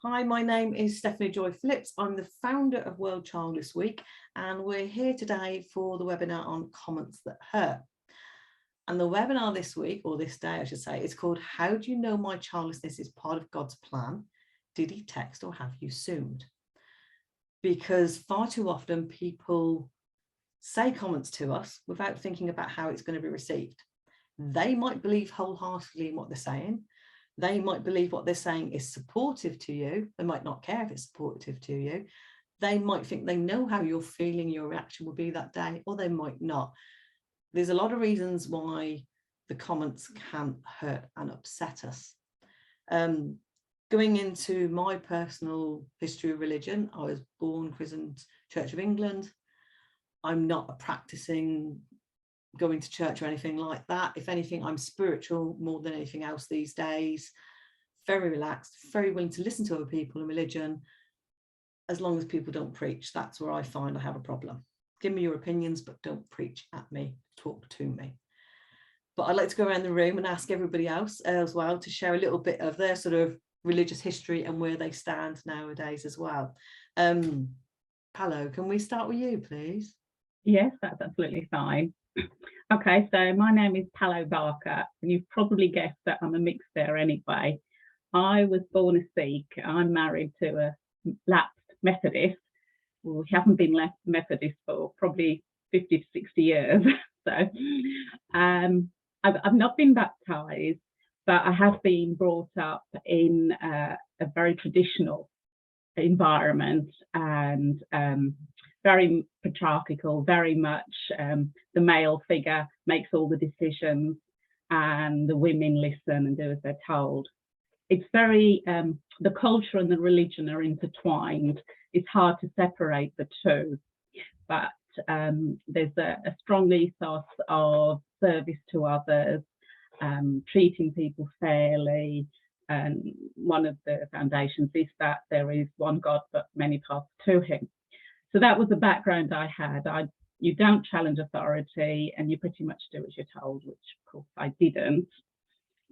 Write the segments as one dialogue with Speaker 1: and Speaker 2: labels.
Speaker 1: Hi, my name is Stephanie Joy Phillips. I'm the founder of World Childless Week, and we're here today for the webinar on comments that hurt. And the webinar this week, or this day I should say, is called How Do You Know My Childlessness is Part of God's Plan? Did He text or have you assumed? Because far too often people say comments to us without thinking about how it's going to be received. They might believe wholeheartedly in what they're saying. They might believe what they're saying is supportive to you. They might not care if it's supportive to you. They might think they know how you're feeling, your reaction will be that day, or they might not. There's a lot of reasons why the comments can hurt and upset us. Going into my personal history of religion, I was born, christened Church of England. I'm not a practicing going to church or anything like that. If anything, I'm spiritual more than anything else these days. Very relaxed, very willing to listen to other people in religion, as long as people don't preach. That's where I find I have a problem. Give me your opinions, but don't preach at me, talk to me. But I'd like to go around the room and ask everybody else as well to share a little bit of their sort of religious history and where they stand nowadays as well. Palo, can we start with you, please?
Speaker 2: Yes, that's absolutely fine. Okay, so my name is Palo Barker, and you've probably guessed that I'm a mix there anyway. I was born a Sikh. I'm married to a lapsed Methodist. Well, we haven't been left Methodist for probably 50 to 60 years. So I've not been baptized, but I have been brought up in a very traditional environment and very patriarchal, very much the male figure makes all the decisions and the women listen and do as they're told. It's very, the culture and the religion are intertwined. It's hard to separate the two, but there's a strong ethos of service to others, treating people fairly. And one of the foundations is that there is one God, but many paths to him. So that was the background I had. You don't challenge authority and you pretty much do as you're told, which of course I didn't.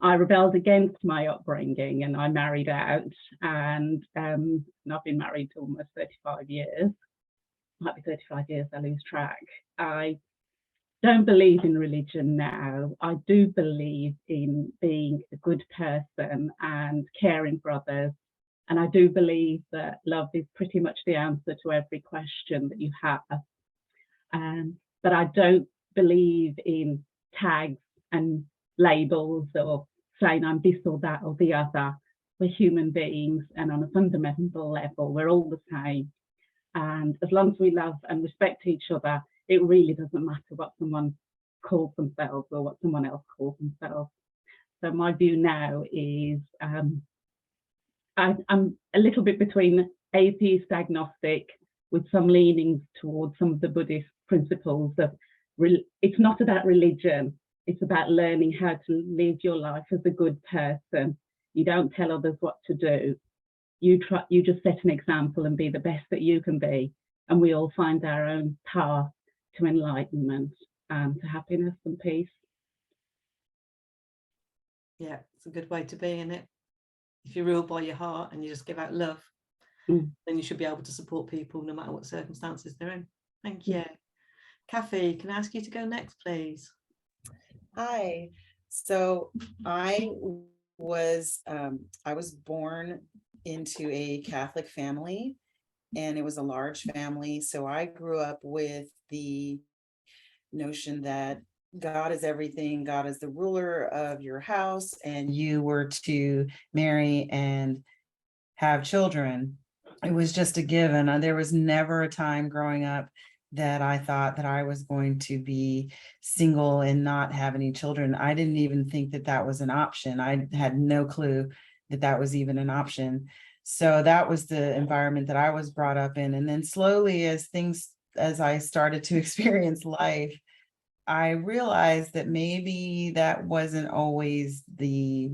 Speaker 2: I rebelled against my upbringing and I married out, and I've been married to almost 35 years. Might be 35 years, I lose track. I don't believe in religion now. I do believe in being a good person and caring for others. And I do believe that love is pretty much the answer to every question that you have. But I don't believe in tags and labels or saying I'm this or that or the other. We're human beings, and on a fundamental level, we're all the same. And as long as we love and respect each other, it really doesn't matter what someone calls themselves or what someone else calls themselves. So my view now is I'm a little bit between atheist, agnostic, with some leanings towards some of the Buddhist principles of it's not about religion, it's about learning how to live your life as a good person. You don't tell others what to do. You just set an example and be the best that you can be, and we all find our own path to enlightenment and to happiness and peace.
Speaker 1: Yeah, it's a good way to be, isn't it? If you rule by your heart and you just give out love, then you should be able to support people no matter what circumstances they're in. Thank you. Cathy, can I ask you to go next, please?
Speaker 3: Hi. So I was born into a Catholic family, and it was a large family. So I grew up with the notion that God is everything. God is the ruler of your house, and you were to marry and have children. It was just a given. There was never a time growing up that I thought that I was going to be single and not have any children. I didn't even think that that was an option. I had no clue that that was even an option. So that was the environment that I was brought up in. And then slowly, as I started to experience life, I realized that maybe that wasn't always the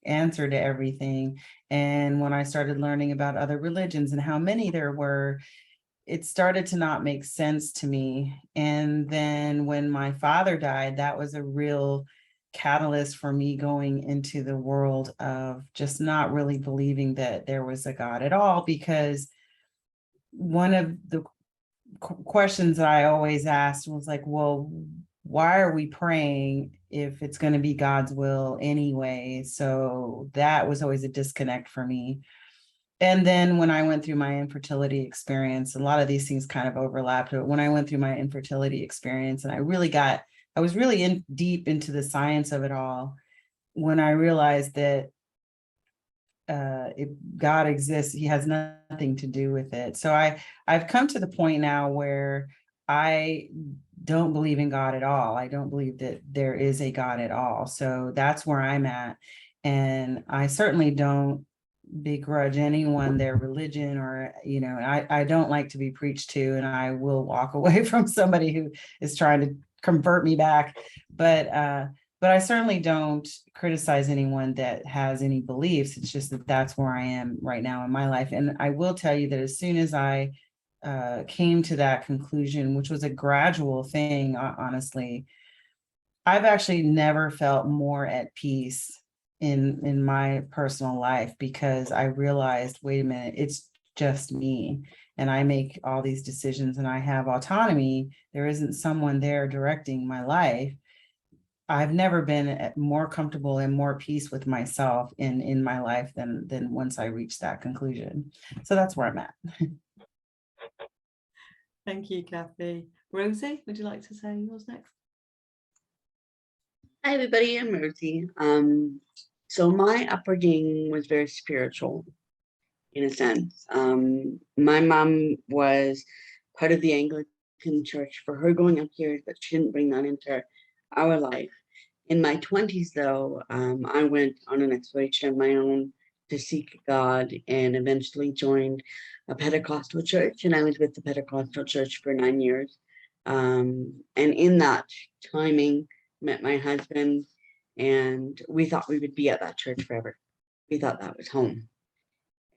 Speaker 3: answer to everything. And when I started learning about other religions and how many there were, it started to not make sense to me. And then when my father died, that was a real catalyst for me going into the world of just not really believing that there was a God at all, because one of the questions that I always asked was like, well, why are we praying if it's going to be God's will anyway? So that was always a disconnect for me. And then when I went through my infertility experience, a lot of these things kind of overlapped. But when I went through my infertility experience, and I was really in deep into the science of it all, when I realized that if God exists, he has nothing to do with it. So I've come to the point now where I don't believe in God at all. I don't believe that there is a God at all. So that's where I'm at. And I certainly don't begrudge anyone their religion, or, I don't like to be preached to, and I will walk away from somebody who is trying to convert me back. But I certainly don't criticize anyone that has any beliefs. It's just that that's where I am right now in my life. And I will tell you that as soon as I came to that conclusion, which was a gradual thing, honestly, I've actually never felt more at peace in my personal life, because I realized, wait a minute, it's just me, and I make all these decisions and I have autonomy. There isn't someone there directing my life. I've never been more comfortable and more peace with myself in my life than once I reached that conclusion. So that's where I'm at.
Speaker 1: Thank you, Cathy. Rosie, would you like to say yours next?
Speaker 4: Hi, everybody. I'm Rosie. So my upbringing was very spiritual, in a sense. My mom was part of the Anglican Church for her growing up years, but she didn't bring that into our life. In my 20s, though, I went on an exploration of my own to seek God, and eventually joined a Pentecostal church. And I was with the Pentecostal church for 9 years. And in that timing, met my husband, and we thought we would be at that church forever. We thought that was home.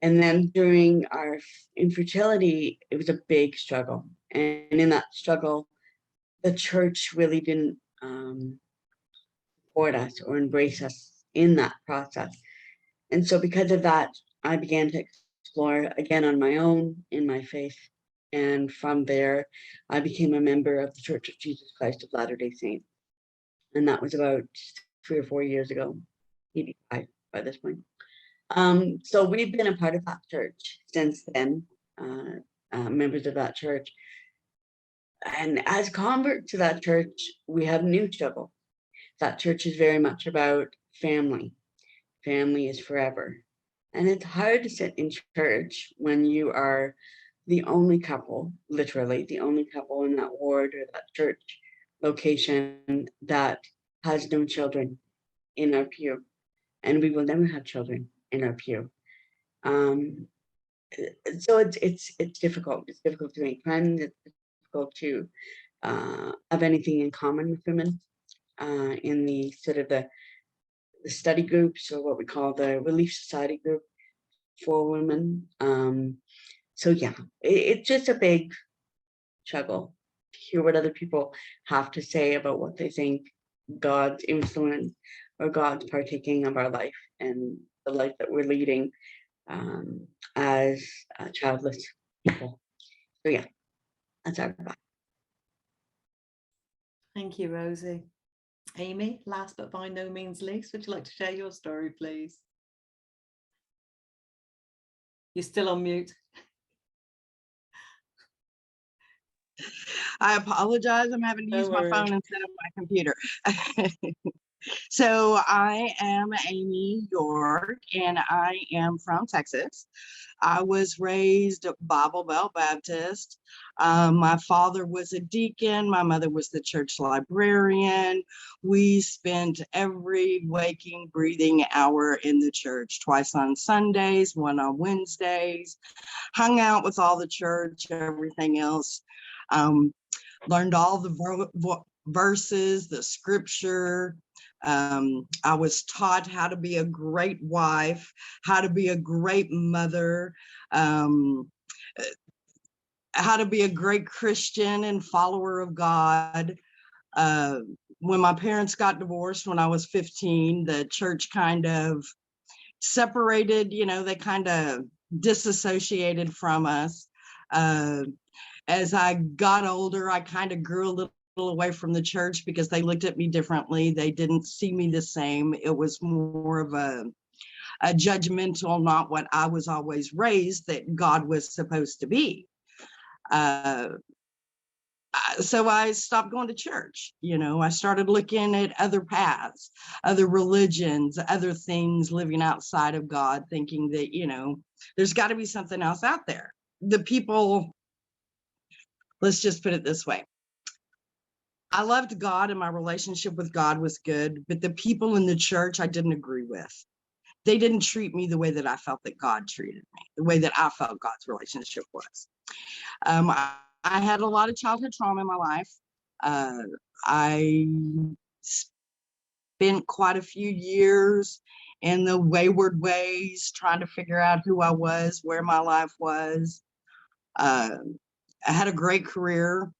Speaker 4: And then during our infertility, it was a big struggle. And in that struggle, the church really didn't support us or embrace us in that process. And so because of that, I began to explore again on my own in my faith. And from there, I became a member of the Church of Jesus Christ of Latter-day Saints. And that was about 3 or 4 years ago, maybe 5 by this point. So we've been a part of that church since then, members of that church. And as converts to that church, we have a new struggle. That church is very much about family. Family is forever. And it's hard to sit in church when you are the only couple, literally the only couple in that ward or that church location that has no children in our pew. And we will never have children in our pew. So it's difficult. It's difficult to make friends. It's difficult to have anything in common with women in the sort of the study groups, or what we call the Relief Society group for women. So yeah, it's just a big struggle to hear what other people have to say about what they think God's influence or God's partaking of our life and the life that we're leading as childless people. So yeah, that's our back.
Speaker 1: Thank you, Rosie. Amy, last but by no means least, would you like to share your story, please? You're still on mute.
Speaker 5: I apologize. I'm having to use my phone instead of my computer. So I am Amy York, and I am from Texas. I was raised Bible Belt Baptist. My father was a deacon. My mother was the church librarian. We spent every waking, breathing hour in the church, twice on Sundays, one on Wednesdays, hung out with all the church, everything else. Learned all the verses, the scripture. I was taught how to be a great wife, how to be a great mother, how to be a great Christian and follower of God. when my parents got divorced when I was 15, the church kind of separated, they kind of disassociated from us. As I got older, I kind of grew a little away from the church because they looked at me differently. They didn't see me the same. It was more of a judgmental, not what I was always raised that God was supposed to be. So I stopped going to church. I started looking at other paths, other religions, other things living outside of God, thinking that, there's got to be something else out there. The people, let's just put it this way. I loved God and my relationship with God was good, but the people in the church I didn't agree with. They didn't treat me the way that I felt that God treated me, the way that I felt God's relationship was. I had a lot of childhood trauma in my life. I spent quite a few years in the wayward ways, trying to figure out who I was, where my life was. I had a great career,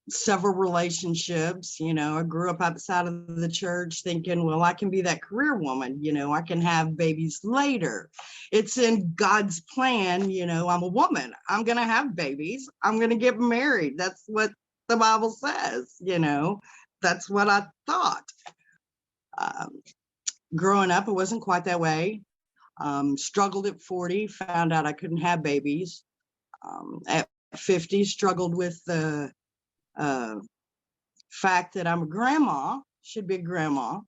Speaker 5: several relationships. I grew up outside of the church thinking, well, I can be that career woman, I can have babies later. It's in God's plan, I'm a woman, I'm going to have babies, I'm going to get married. That's what the Bible says, that's what I thought. Growing up, it wasn't quite that way. Struggled at 40, found out I couldn't have babies. At 50, struggled with the fact that I'm a grandma, should be a grandma,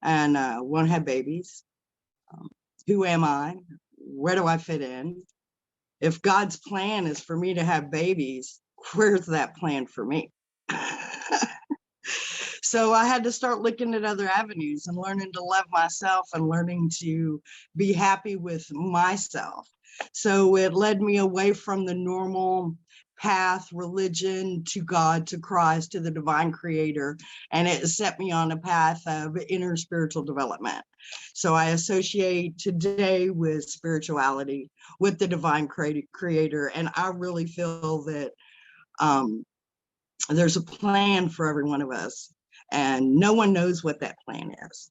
Speaker 5: and won't have babies. Who am I? Where do I fit in? If God's plan is for me to have babies, where's that plan for me? So I had to start looking at other avenues and learning to love myself and learning to be happy with myself. So it led me away from the normal path, religion, to God, to Christ, to the divine creator. And it set me on a path of inner spiritual development. So I associate today with spirituality, with the divine creator. And I really feel that there's a plan for every one of us. And no one knows what that plan is.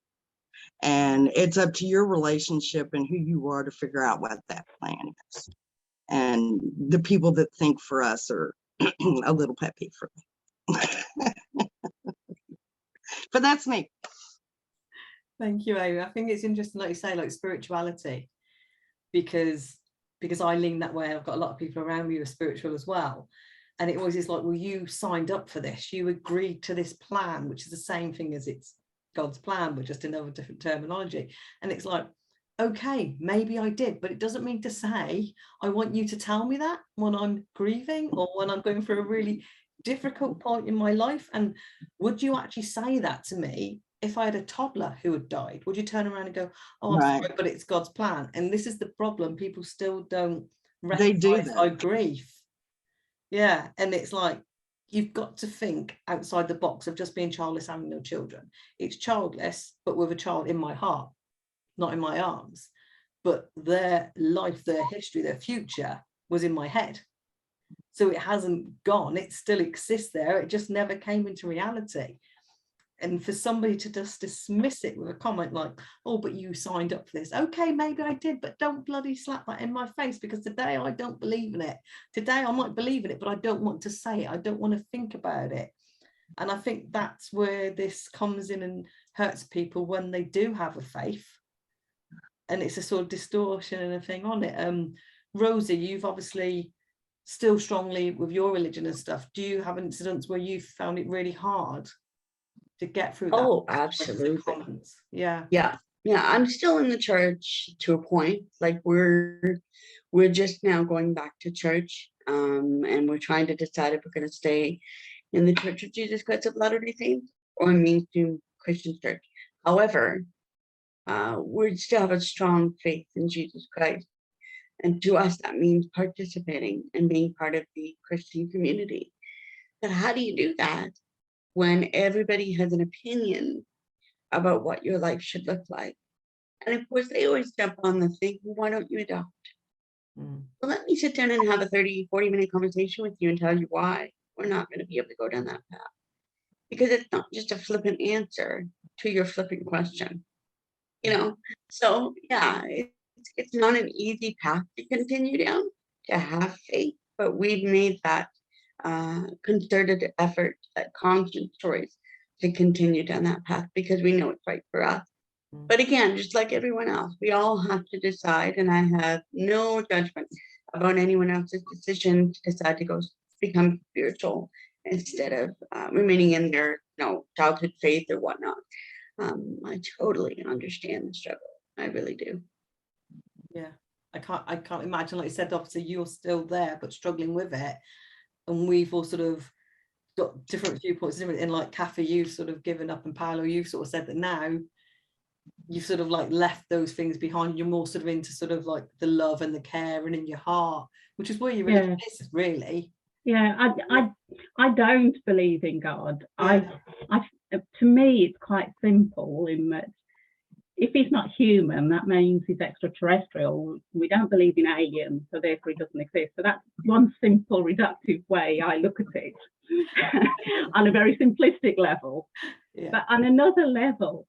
Speaker 5: And it's up to your relationship and who you are to figure out what that plan is. And the people that think for us are a little pet peeve for me. But that's me.
Speaker 1: Thank you, Amy. I think it's interesting, like you say, like spirituality, because I lean that way. I've got a lot of people around me who are spiritual as well. And it always is like, well, you signed up for this, you agreed to this plan, which is the same thing as it's God's plan, but just another different terminology. And it's like, okay, maybe I did, but it doesn't mean to say I want you to tell me that when I'm grieving or when I'm going through a really difficult point in my life. And would you actually say that to me if I had a toddler who had died? Would you turn around and go, oh, I'm sorry, but it's God's plan? And this is the problem. People still don't recognize our grief. Yeah. And it's like, you've got to think outside the box of just being childless, having no children. It's childless, but with a child in my heart, not in my arms. But their life, their history, their future was in my head. So it hasn't gone. It still exists there. It just never came into reality. And for somebody to just dismiss it with a comment like, oh, but you signed up for this. Okay, maybe I did, but don't bloody slap that in my face, because today I don't believe in it. Today I might believe in it, but I don't want to say it. I don't want to think about it. And I think that's where this comes in and hurts people when they do have a faith. And it's a sort of distortion and a thing on it. Rosie, you've obviously still strongly with your religion and stuff. Do you have incidents where you found it really hard to get through that?
Speaker 4: Oh, absolutely.
Speaker 1: Yeah.
Speaker 4: I'm still in the church to a point. Like we're just now going back to church, and we're trying to decide if we're going to stay in the Church of Jesus Christ of Latter-day Saints or a mainstream Christian church. However, we still have a strong faith in Jesus Christ, and to us that means participating and being part of the Christian community. But how do you do that when everybody has an opinion about what your life should look like? And of course, they always jump on the thing, well, why don't you adopt? Well, let me sit down and have a 30, 40-minute conversation with you and tell you why we're not going to be able to go down that path. because it's not just a flippant answer to your flippant question, you know? So yeah, it's not an easy path to continue down, to have faith, but we've made that concerted effort, that conscious choice to continue down that path because we know it's right for us. But again, just like everyone else, we all have to decide, and I have no judgment about anyone else's decision to decide to go become spiritual instead of remaining in their childhood faith or whatnot. I totally understand the struggle. I really do.
Speaker 1: Yeah, I can't imagine, like you said, obviously you're still there but struggling with it, and we've all sort of got different viewpoints, and like Cathy, you've sort of given up, and Palo, you've sort of said that now you've sort of like left those things behind. You're more sort of into sort of like the love and the care and in your heart, which is where your religion is, really.
Speaker 2: Yeah, I don't believe in God. I to me it's quite simple in that if he's not human, that means he's extraterrestrial. We don't believe in aliens, so therefore he doesn't exist. So that's one simple reductive way I look at it on a very simplistic level. Yeah. But on another level,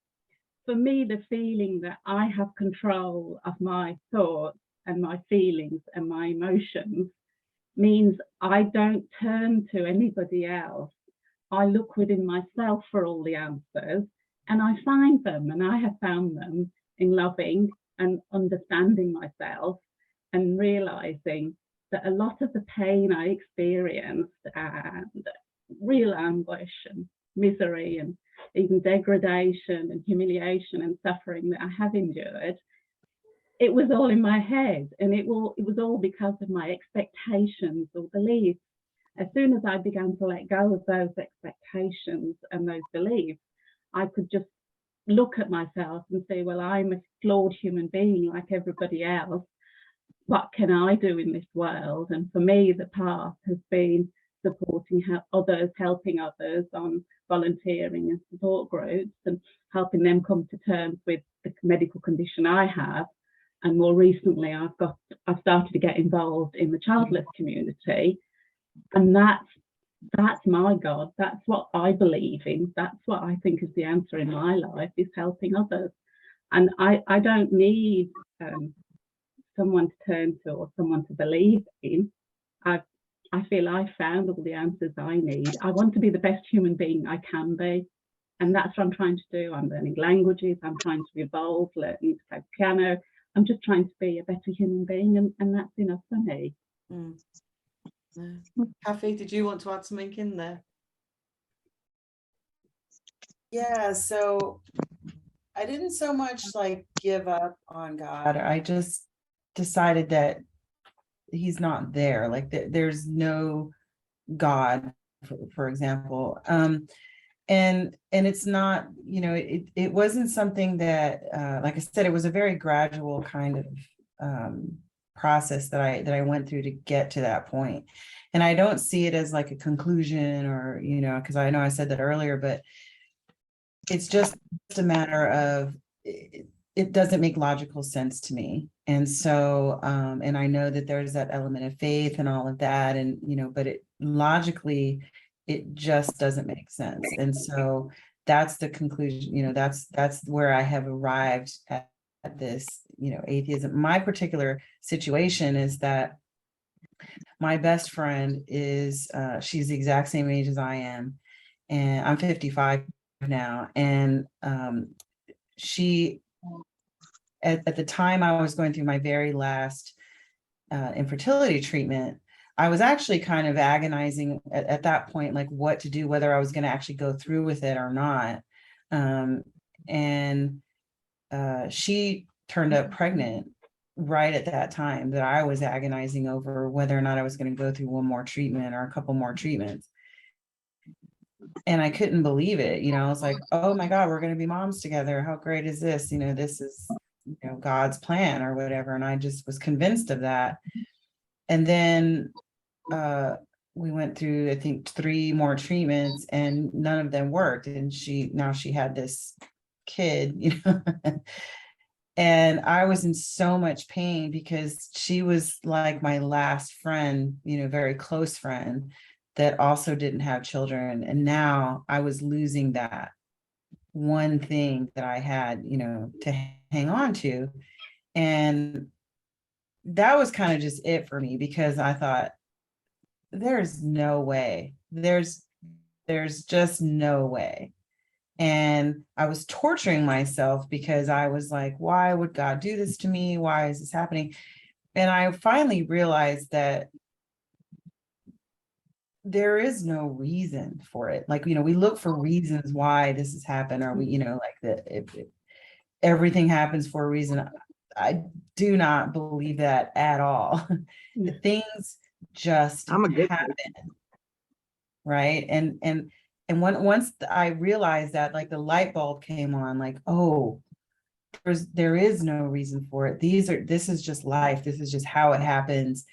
Speaker 2: for me, the feeling that I have control of my thoughts and my feelings and my emotions means I don't turn to anybody else. I look within myself for all the answers, and I find them, and I have found them in loving and understanding myself and realizing that a lot of the pain I experienced and real anguish and misery and even degradation and humiliation and suffering that I have endured, it was all in my head, and it was all because of my expectations or beliefs. As soon as I began to let go of those expectations and those beliefs, I could just look at myself and say, well, I'm a flawed human being like everybody else. What can I do in this world? And for me, the path has been supporting others, helping others on volunteering and support groups and helping them come to terms with the medical condition I have. And more recently, I've started to get involved in the childless community. And that's my God. That's what I believe in. That's what I think is the answer in my life, is helping others. And I don't need someone to turn to or someone to believe in. I feel I found all the answers I need. I want to be the best human being I can be. And that's what I'm trying to do. I'm learning languages. I'm trying to evolve, learning to play piano. I'm just trying to be a better human being, and that's enough for me.
Speaker 1: Mm. Cathy, did you want to add something in there?
Speaker 3: Yeah, so I didn't so much like give up on God. I just decided that he's not there. Like there's no God, for example. And it's not, it wasn't something that, like I said, it was a very gradual kind of process that I went through to get to that point. And I don't see it as like a conclusion or, because I know I said that earlier, but it's just a matter of, it doesn't make logical sense to me. And so, and I know that there's that element of faith and all of that, and, but it logically, it just doesn't make sense. And so that's the conclusion, that's where I have arrived at this, atheism. My particular situation is that my best friend is, she's the exact same age as I am, and I'm 55 now. And she, at the time I was going through my very last infertility treatment, I was actually kind of agonizing at that point, like what to do, whether I was going to actually go through with it or not. And she turned up pregnant right at that time that I was agonizing over whether or not I was going to go through one more treatment or a couple more treatments. And I couldn't believe it. I was like, oh my God, we're going to be moms together. How great is this? This is, God's plan or whatever. And I just was convinced of that. And then we went through, I think, 3 more treatments and none of them worked. And now she had this kid, and I was in so much pain because she was like my last friend, very close friend. that also didn't have children. And now I was losing that one thing that I had, you know, to hang on to. And that was kind of just it for me, because I thought, there's no way, there's just no way. And I was torturing myself because I was like, why would God do this to me? Why is this happening? And I finally realized that there is no reason for it. Like, you know, we look for reasons why this has happened, or we, you know, like that everything happens for a reason. I do not believe that at all. Things just
Speaker 5: I'm a good
Speaker 3: happen, right? And once I realized that, like, the light bulb came on, like, oh, there is no reason for it. This is just life. This is just how it happens.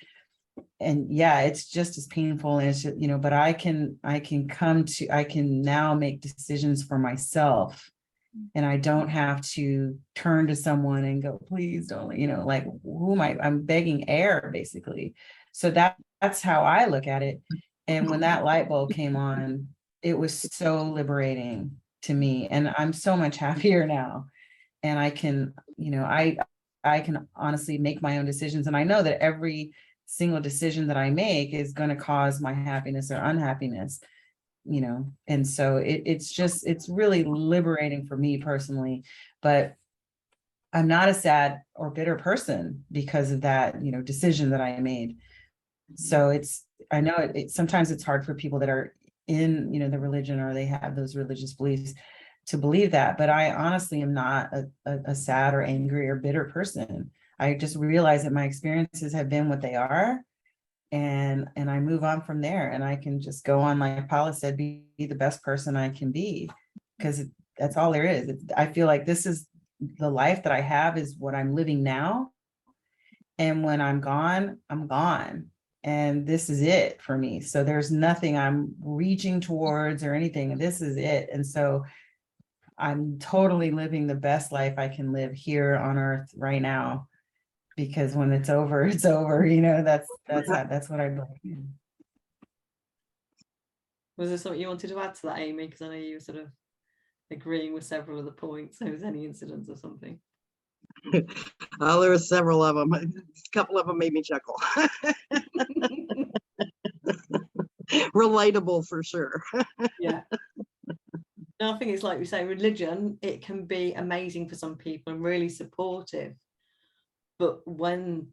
Speaker 3: And yeah, it's just as painful, and it's just, you know, but I can now make decisions for myself, and I don't have to turn to someone and go, please don't, you know, like, who am I? I'm begging air, basically. So that's how I look at it. And when that light bulb came on, it was so liberating to me, and I'm so much happier now. And I can, you know, I can honestly make my own decisions, and I know that every single decision that I make is going to cause my happiness or unhappiness, you know. And so it's really liberating for me personally. But I'm not a sad or bitter person because of that, you know, decision that I made. So I know sometimes it's hard for people that are in, you know, the religion, or they have those religious beliefs, to believe that. But I honestly am not a sad or angry or bitter person. I just realize that my experiences have been what they are, and I move on from there, and I can just go on, like Paula said, be the best person I can be, because that's all there is. I feel like this is the life that I have, is what I'm living now. And when I'm gone, I'm gone. And this is it for me. So there's nothing I'm reaching towards or anything. This is it. And so I'm totally living the best life I can live here on earth right now, because when it's over, it's over. You know, that's what I believe.
Speaker 1: Was there something you wanted to add to that, Amy? Because I know you were sort of agreeing with several of the points. So was any incidents or something?
Speaker 5: Oh, there were several of them. A couple of them made me chuckle. Relatable for sure.
Speaker 1: Yeah. No, I think it's like we say, religion, it can be amazing for some people and really supportive. But when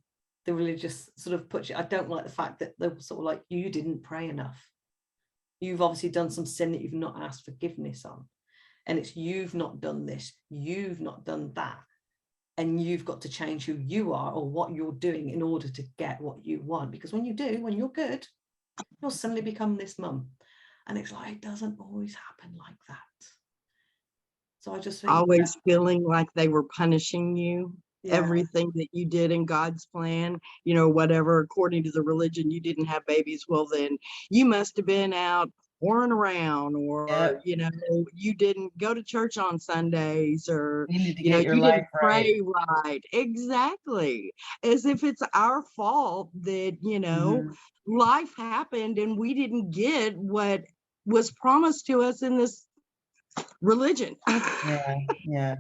Speaker 1: the religious sort of puts you, I don't like the fact that they're sort of like, you didn't pray enough. You've obviously done some sin that you've not asked forgiveness on. And it's, you've not done this, you've not done that. And you've got to change who you are or what you're doing in order to get what you want. Because when you do, when you're good, you'll suddenly become this mum. And it's like, it doesn't always happen like that. So I just think,
Speaker 5: Always feeling like they were punishing you.
Speaker 1: yeah,
Speaker 5: Everything that you did in God's plan, you know, whatever, according to the religion, you didn't have babies. Well, then you must have been out whoring around, or,
Speaker 3: Yep.
Speaker 5: you know, you didn't go to church on Sundays, or,
Speaker 3: You need to
Speaker 5: you know,
Speaker 3: get your
Speaker 5: you
Speaker 3: life
Speaker 5: didn't pray right. Exactly. As if it's our fault that, you know, life happened and we didn't get what was promised to us in this religion.
Speaker 3: Yeah.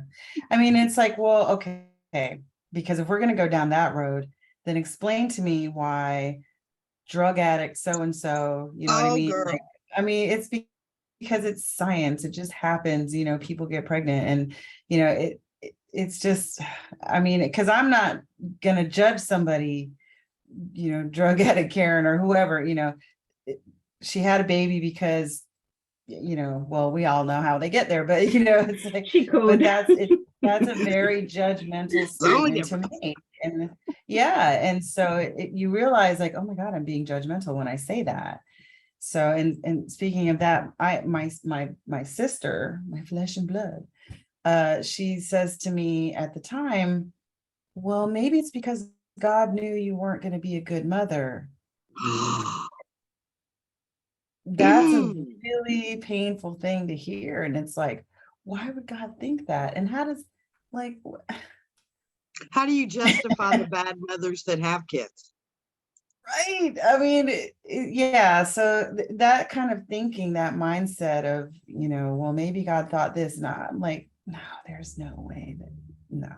Speaker 3: I mean, it's like, well, okay, because if we're going to go down that road, then explain to me why drug addict so and so, you know what I mean?
Speaker 5: Girl.
Speaker 3: Like, I mean, it's because it's science. It just happens, you know, people get pregnant, and, you know, it's just, I mean, because I'm not going to judge somebody, you know, drug addict Karen or whoever, you know, she had a baby because, you know, well, we all know how they get there, but, you know, it's like,
Speaker 2: She could.
Speaker 3: but that's a very judgmental statement to make. And yeah, and so you realize, like, oh my God, I'm being judgmental when I say that. So, and speaking of that, my sister, my flesh and blood, she says to me at the time, well, maybe it's because God knew you weren't going to be a good mother. That's a really painful thing to hear. And it's like, why would God think that? And how does, like,
Speaker 5: how do you justify the bad mothers that have kids?
Speaker 3: Right. I mean, yeah. So that kind of thinking, that mindset of, well, maybe God thought this, and I'm like, no, there's no way that, no.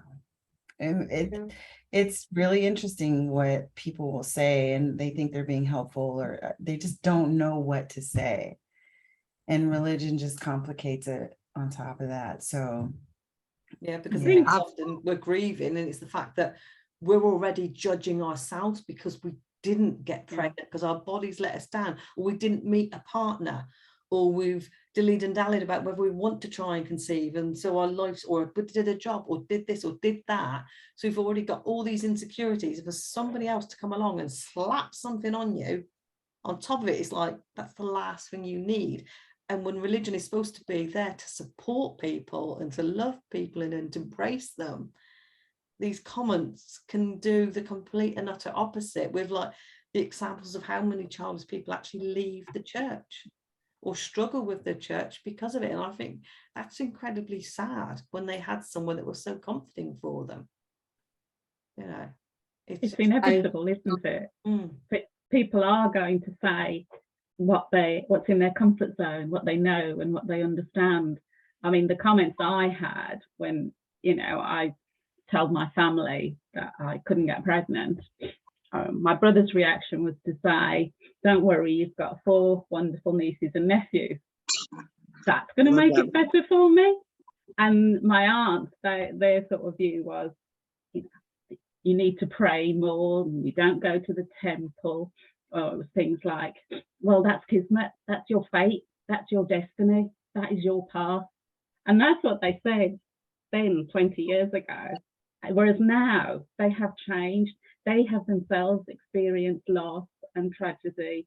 Speaker 3: And it's really interesting what people will say, and they think they're being helpful, or they just don't know what to say. And religion just complicates it on top of that. So
Speaker 1: yeah, because
Speaker 3: yeah.
Speaker 1: often we're grieving, and it's the fact that we're already judging ourselves because we didn't get pregnant, because our bodies let us down, or we didn't meet a partner, or we've dillied and dallied about whether we want to try and conceive, and so our lives, or did a job, or did this or did that. So we've already got all these insecurities. For somebody else to come along and slap something on you on top of it, it's like, that's the last thing you need. And when religion is supposed to be there to support people and to love people and to embrace them, these comments can do the complete and utter opposite, with like the examples of how many childless people actually leave the church or struggle with the church because of it. And I think that's incredibly sad, when they had someone that was so comforting for them.
Speaker 2: It's inevitable, isn't it? But people are going to say what's in their comfort zone, what they know and what they understand. I mean, the comments I had when, I told my family that I couldn't get pregnant, my brother's reaction was to say, don't worry, you've got 4 wonderful nieces and nephews. That's going to make it better for me. And my aunt, their sort of view was, you need to pray more, and you don't go to the temple. Or it was things like, well, that's kismet, that's your fate, that's your destiny, that is your path. And that's what they said then 20 years ago. Whereas now they have changed. They have themselves experienced loss and tragedy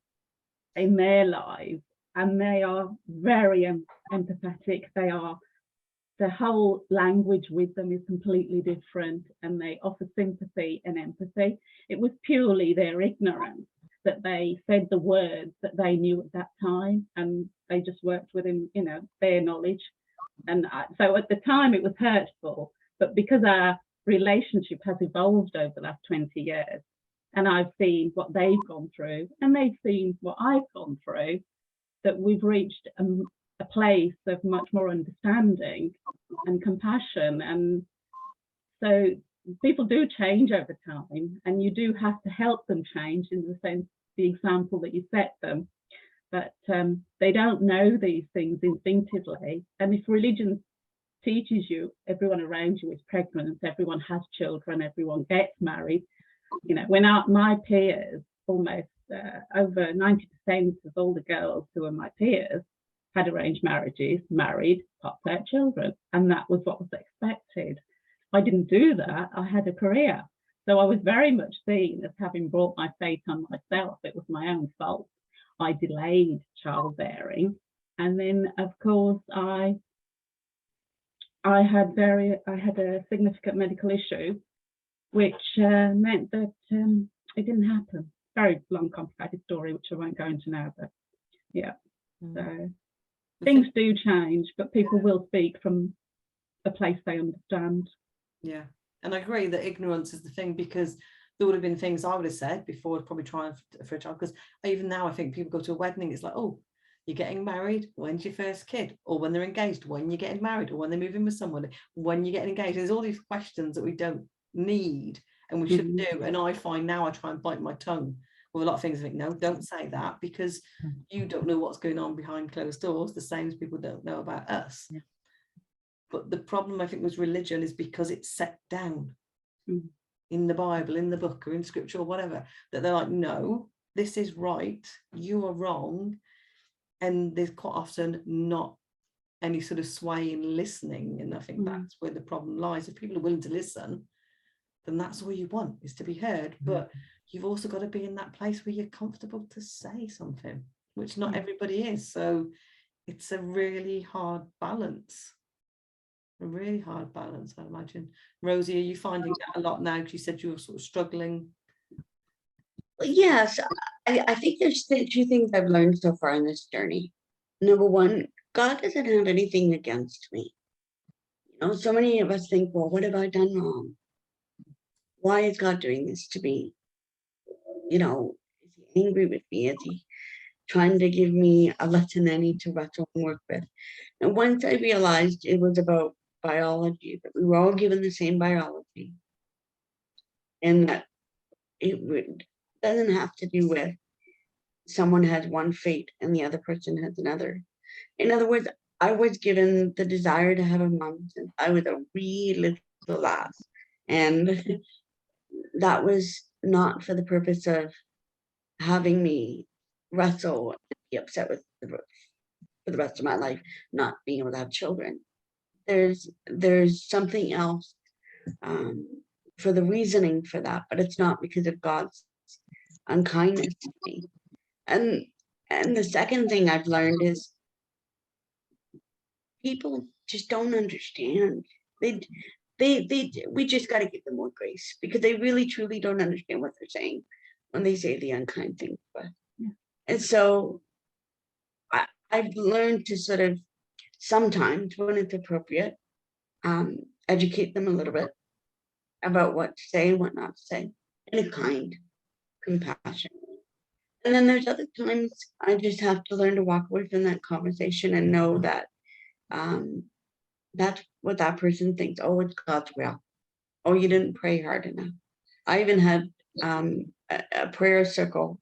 Speaker 2: in their lives, and they are very empathetic. Their whole language with them is completely different, and they offer sympathy and empathy. It was purely their ignorance that they said the words that they knew at that time, and they just worked within, their knowledge. And so at the time it was hurtful, but because our relationship has evolved over the last 20 years, and I've seen what they've gone through and they've seen what I've gone through, that we've reached a place of much more understanding and compassion. And so people do change over time, and you do have to help them change, in the sense, the example that you set them. But they don't know these things instinctively. And if religion teaches you everyone around you is pregnant, everyone has children, everyone gets married, when my peers, almost over 90% of all the girls who are my peers had arranged marriages, married, popped out children, and that was what was expected. I didn't do that. I had a career. So I was very much seen as having brought my fate on myself. It was my own fault. I delayed childbearing. And then, of course, I had a significant medical issue, which meant that it didn't happen. Very long, complicated story, which I won't go into now, but yeah. So things do change, but people will speak from a place they understand.
Speaker 1: Yeah, and I agree that ignorance is the thing, because there would have been things I would have said before probably trying for a child, because even now I think people go to a wedding, it's like, oh, you're getting married, when's your first kid? Or when they're engaged, when you're getting married? Or when they're moving with someone, when you're getting engaged? There's all these questions that we don't need and we shouldn't do. And I find now I try and bite my tongue with a lot of things. I think, no, don't say that, because you don't know what's going on behind closed doors, the same as people don't know about us. Yeah. But the problem, I think, with religion is because it's set down in the Bible, in the book, or in scripture, or whatever, that they're like, no, this is right, you are wrong. And there's quite often not any sort of sway in listening. And I think that's where the problem lies. If people are willing to listen, then that's all you want, is to be heard. But you've also got to be in that place where you're comfortable to say something, which not everybody is. So it's a really hard balance. A really hard balance, I imagine. Rosie, are you finding that a lot now? Because you said you were sort of struggling.
Speaker 4: Yes, I think there's 2 things I've learned so far in this journey. Number one, God doesn't have anything against me. So many of us think, well, what have I done wrong? Why is God doing this to me? angry with me? Is he trying to give me a lesson I need to wrestle and work with? And once I realized it was about biology, that we were all given the same biology, and that doesn't have to do with someone has one fate and the other person has another. In other words, I was given the desire to have a mom since I was a wee little lass. And that was not for the purpose of having me wrestle and be upset with for the rest of my life, not being able to have children. There's something else for the reasoning for that, but it's not because of God's unkindness to me. And the second thing I've learned is people just don't understand. We just got to give them more grace, because they really truly don't understand what they're saying when they say the unkind things.
Speaker 2: Yeah.
Speaker 4: And so I've learned to sort of sometimes, when it's appropriate, educate them a little bit about what to say and what not to say in a kind, compassionate way. And then there's other times I just have to learn to walk away from that conversation and know that that's what that person thinks. Oh, it's God's will. Oh, you didn't pray hard enough. I even had a prayer circle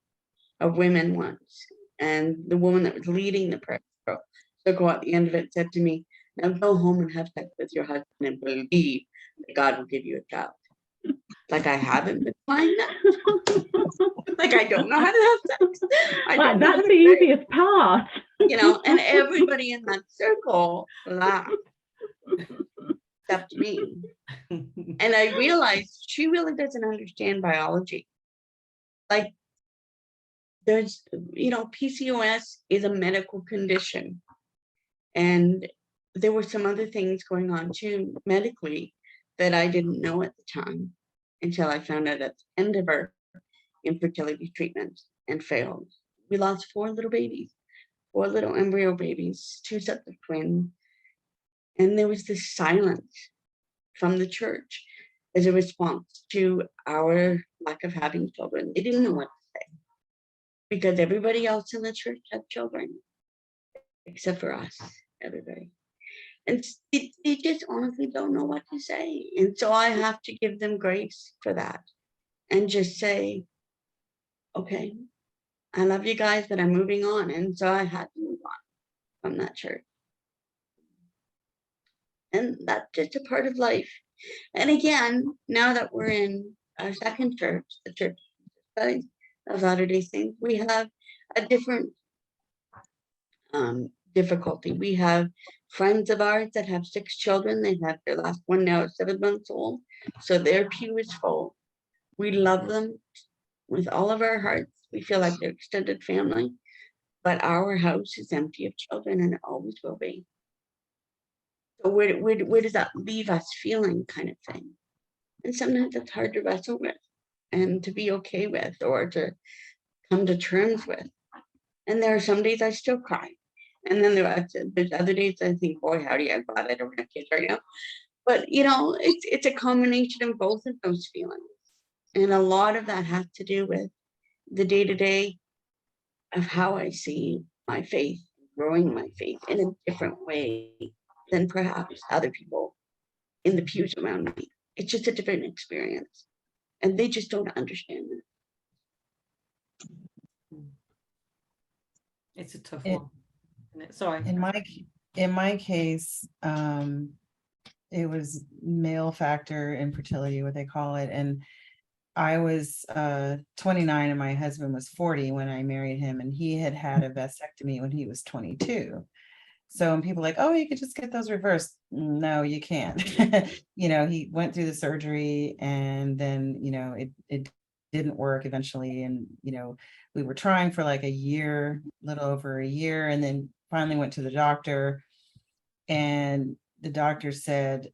Speaker 4: of women once, and the woman that was leading the prayer circle at the end of it said to me, "Now go home and have sex with your husband and believe that God will give you a child." Like I haven't been trying that. Like I don't know how to have sex.
Speaker 2: Like, that's the easiest part.
Speaker 4: You know, and everybody in that circle laughed, except me. And I realized she really doesn't understand biology. Like, there's, PCOS is a medical condition. And there were some other things going on too, medically, that I didn't know at the time until I found out at the end of our infertility treatment and failed. We lost 4 little babies, 4 little embryo babies, 2 sets of twins. And there was this silence from the church as a response to our lack of having children. They didn't know what to say, because everybody else in the church had children, except for us, everybody. And they just honestly don't know what to say. And so I have to give them grace for that and just say, okay, I love you guys, but I'm moving on. And so I had to move on from that church. And that's just a part of life. And again, now that we're in our second church, the Church of Latter-day Saints, we have a different difficulty. We have friends of ours that have 6 children. They have their last one now at 7 months old. So their pew is full. We love them with all of our hearts. We feel like they're extended family, but our house is empty of children, and it always will be. So where does that leave us feeling, kind of thing? And sometimes it's hard to wrestle with and to be okay with, or to come to terms with. And there are some days I still cry. And then there's other days I think, boy, howdy, I'm glad I don't have kids right now. But, it's a combination of both of those feelings. And a lot of that has to do with the day-to-day of how I see my faith, growing my faith in a different way than perhaps other people in the pews around me. It's just a different experience. And they just don't understand it.
Speaker 1: It's a tough one, isn't it? Sorry.
Speaker 3: In my case, it was male factor infertility, what they call it. And I was 29 and my husband was 40 when I married him, and he had had a vasectomy when he was 22. So when people are like, oh, you could just get those reversed. No, you can't. He went through the surgery, and then, it didn't work eventually. And, we were trying for like a year, little over a year, and then finally went to the doctor, and the doctor said,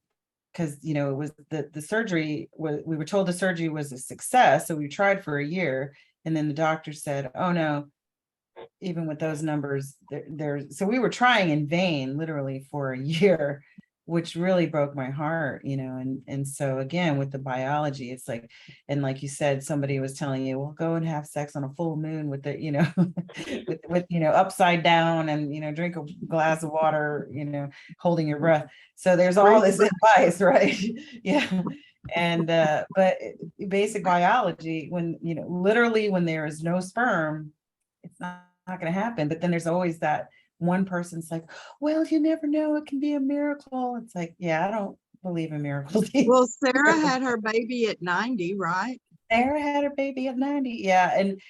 Speaker 3: because, it was the surgery, we were told the surgery was a success. So we tried for a year, and then the doctor said, oh no, even with those numbers, so we were trying in vain, literally for a year, which really broke my heart, and so again, with the biology, it's like, and like you said, somebody was telling you, well, go and have sex on a full moon with the, with upside down, and drink a glass of water, holding your breath. So there's all this advice, right? Yeah. And but basic biology, when literally when there is no sperm, it's not going to happen. But then there's always that one person's like, well, you never know, it can be a miracle. It's like, yeah, I don't believe in miracles.
Speaker 5: Well, Sarah had her baby at 90, right?
Speaker 3: Sarah had her baby at 90. Yeah. And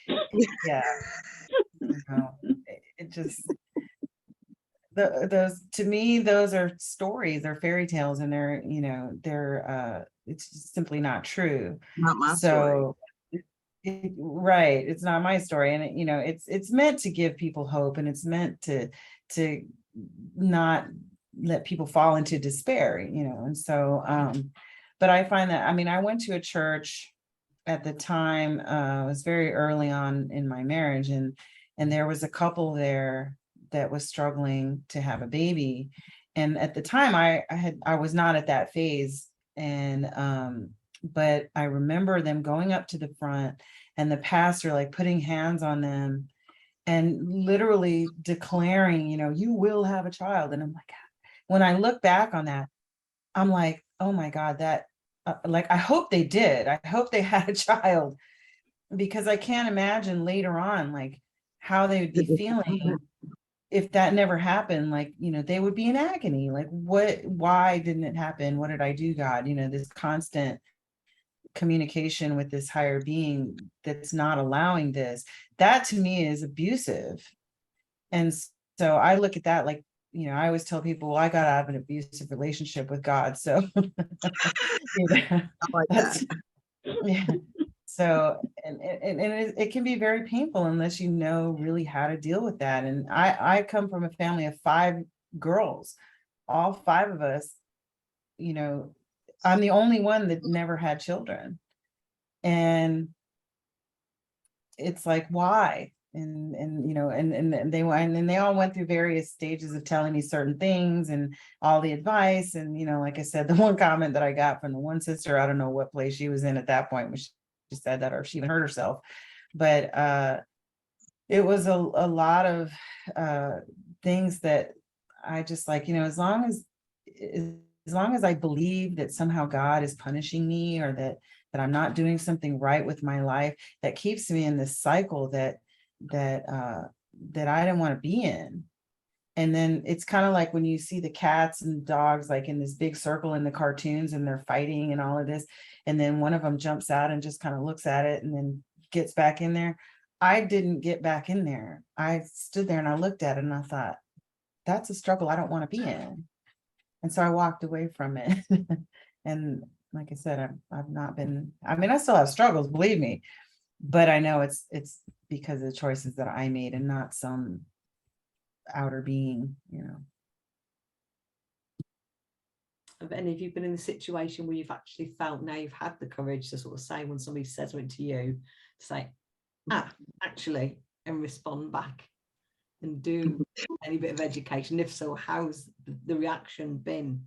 Speaker 3: yeah, it just, those, to me, those are stories, they're fairy tales, and they're it's simply not true.
Speaker 5: Not my story.
Speaker 3: Right, it's not my story, and it's meant to give people hope, and it's meant to not let people fall into despair, and so but I find that, I went to a church at the time, it was very early on in my marriage, and there was a couple there that was struggling to have a baby, and at the time I was not at that phase, and but I remember them going up to the front and the pastor like putting hands on them and literally declaring, you will have a child. And I'm like, when I look back on that, I'm like, oh my God, that like, I hope they did. I hope they had a child, because I can't imagine later on, like, how they would be feeling if that never happened. Like, they would be in agony. Like, why didn't it happen? What did I do, God? This constant communication with this higher being that's not allowing this. That to me is abusive. And so I look at that like, I always tell people, well, I got out of an abusive relationship with God. So
Speaker 5: I like that.
Speaker 3: Yeah. So, and it can be very painful unless you know really how to deal with that. And I come from a family of 5 girls, all 5 of us, I'm the only one that never had children. And it's like, why? And they all went through various stages of telling me certain things and all the advice. And, like I said, the one comment that I got from the one sister, I don't know what place she was in at that point when she said that, or if she even hurt herself. But it was a lot of things that I just like, as long as I believe that somehow God is punishing me, or that I'm not doing something right with my life, that keeps me in this cycle that I didn't want to be in. And then it's kind of like when you see the cats and dogs like in this big circle in the cartoons, and they're fighting and all of this, and then one of them jumps out and just kind of looks at it and then gets back in there. I didn't get back in there. I stood there and I looked at it and I thought, that's a struggle I don't want to be in. And so I walked away from it. And like I said, I've not been, I still have struggles, believe me, but I know it's because of the choices that I made and not some outer being,
Speaker 1: Have any of you been in a situation where you've actually felt, now you've had the courage to sort of say, when somebody says something to you, to say, actually, and respond back and do any bit of education? If so, how's the reaction been?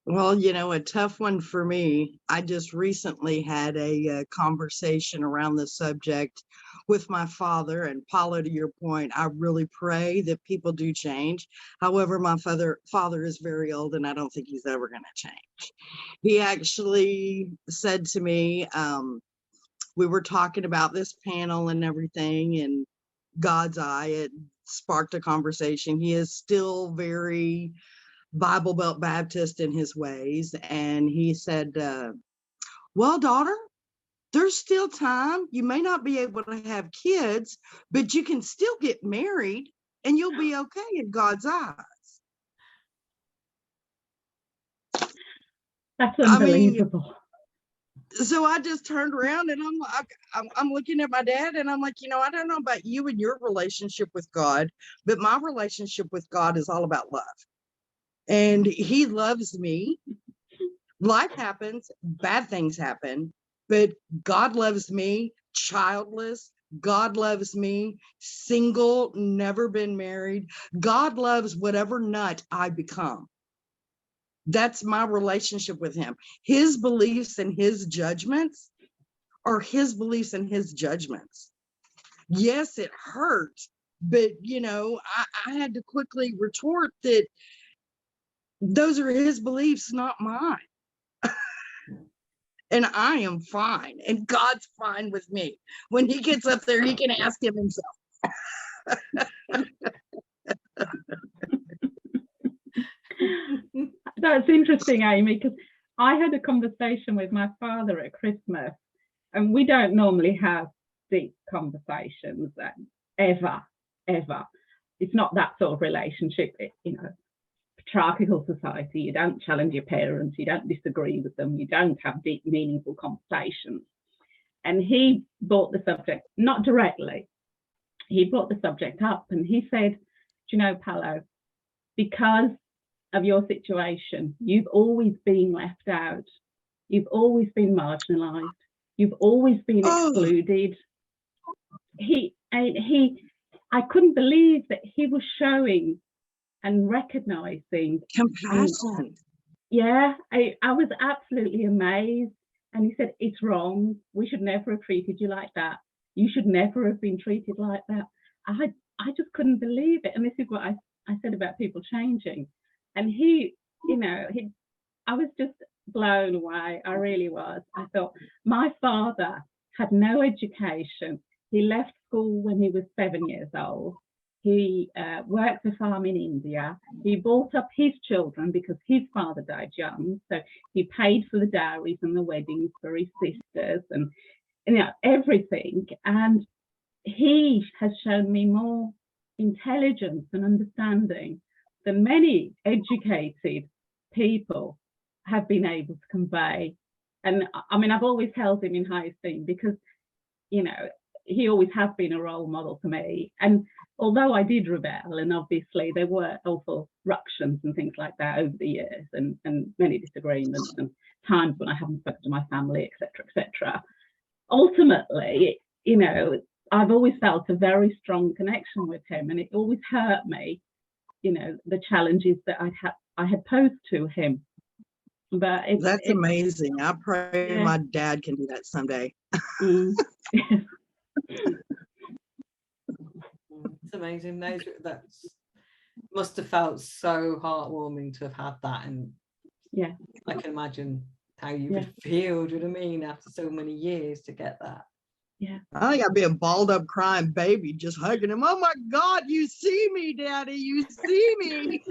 Speaker 5: Well, a tough one for me. I just recently had a conversation around the subject with my father. And Paula, to your point, I really pray that people do change. However, my father is very old, and I don't think he's ever going to change. He actually said to me, we were talking about this panel and everything, and God's eye, it sparked a conversation. He is still very Bible Belt Baptist in his ways. And he said, well, daughter, there's still time. You may not be able to have kids, but you can still get married and you'll be okay in God's eyes.
Speaker 2: That's unbelievable.
Speaker 5: So I just turned around and I'm looking at my dad and I'm like, I don't know about you and your relationship with God, but my relationship with God is all about love. And he loves me. Life happens, bad things happen, but God loves me, childless. God loves me, single, never been married. God loves whatever nut I become. That's my relationship with him. His beliefs and his judgments are his beliefs and his judgments. Yes, it hurt, but I had to quickly retort that those are his beliefs, not mine. And I am fine, and God's fine with me. When he gets up there, he can ask him himself.
Speaker 2: That's interesting, Amy, because I had a conversation with my father at Christmas, and we don't normally have deep conversations ever. It's not that sort of relationship, patriarchal society. You don't challenge your parents, you don't disagree with them, you don't have deep, meaningful conversations. And he brought the subject, not directly, he brought the subject up, and he said, do you know, Palo, because of your situation, you've always been left out, you've always been marginalized, you've always been excluded. I couldn't believe that he was showing and recognizing
Speaker 5: Compassion.
Speaker 2: Yeah, I was absolutely amazed. And he said, it's wrong. We should never have treated you like that. You should never have been treated like that. I just couldn't believe it. And this is what I said about people changing. And I was just blown away. I really was. I thought, my father had no education. He left school when he was 7 years old. He worked a farm in India. He brought up his children because his father died young. So he paid for the dowries and the weddings for his sisters and everything. And he has shown me more intelligence and understanding than many educated people have been able to convey. And I mean, I've always held him in high esteem because, he always has been a role model to me. And although I did rebel, and obviously there were awful ructions and things like that over the years, and many disagreements and times when I haven't spoken to my family, etc. Ultimately, I've always felt a very strong connection with him, and it always hurt me, the challenges that I had posed to him. But
Speaker 5: that's amazing. I pray my dad can do that someday.
Speaker 1: It's amazing. That must have felt so heartwarming to have had that, and I can imagine how you would feel. Do you know what I mean? After so many years to get that.
Speaker 2: Yeah.
Speaker 5: I think I'd be a balled up crying baby just hugging him. Oh my God, you see me, Daddy, you see me.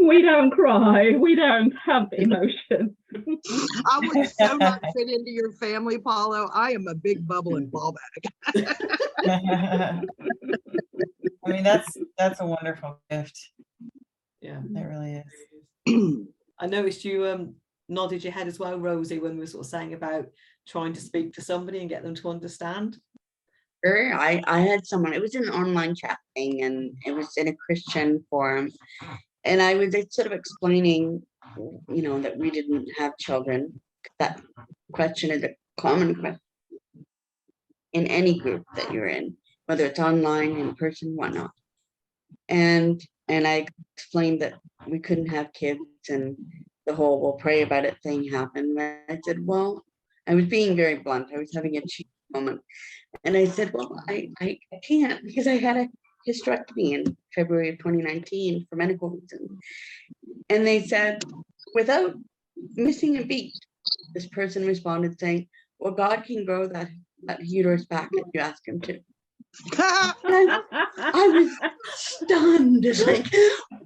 Speaker 2: We don't cry. We don't have emotions.
Speaker 5: I would so not fit into your family, Paulo. I am a big bubbling ball bag.
Speaker 6: I mean, that's a wonderful gift.
Speaker 1: Yeah,
Speaker 6: it really is.
Speaker 1: I noticed you nodded your head as well, Rosie, when we were sort of saying about trying to speak to somebody and get them to understand.
Speaker 4: Sure, I had someone, it was an online chat thing, and it was in a Christian forum, and I was sort of explaining, that we didn't have children. That question is a common question in any group that you're in, whether it's online, in person, whatnot. And I explained that we couldn't have kids, and the whole "we'll pray about it" thing happened. And I said, well, I was being very blunt. I was having a cheap moment. And I said, well, I can't, because I had a hysterectomy in February of 2019 for medical reasons. And they said, without missing a beat, this person responded saying, well, God can grow that uterus back if you ask him to. I was stunned. It's like,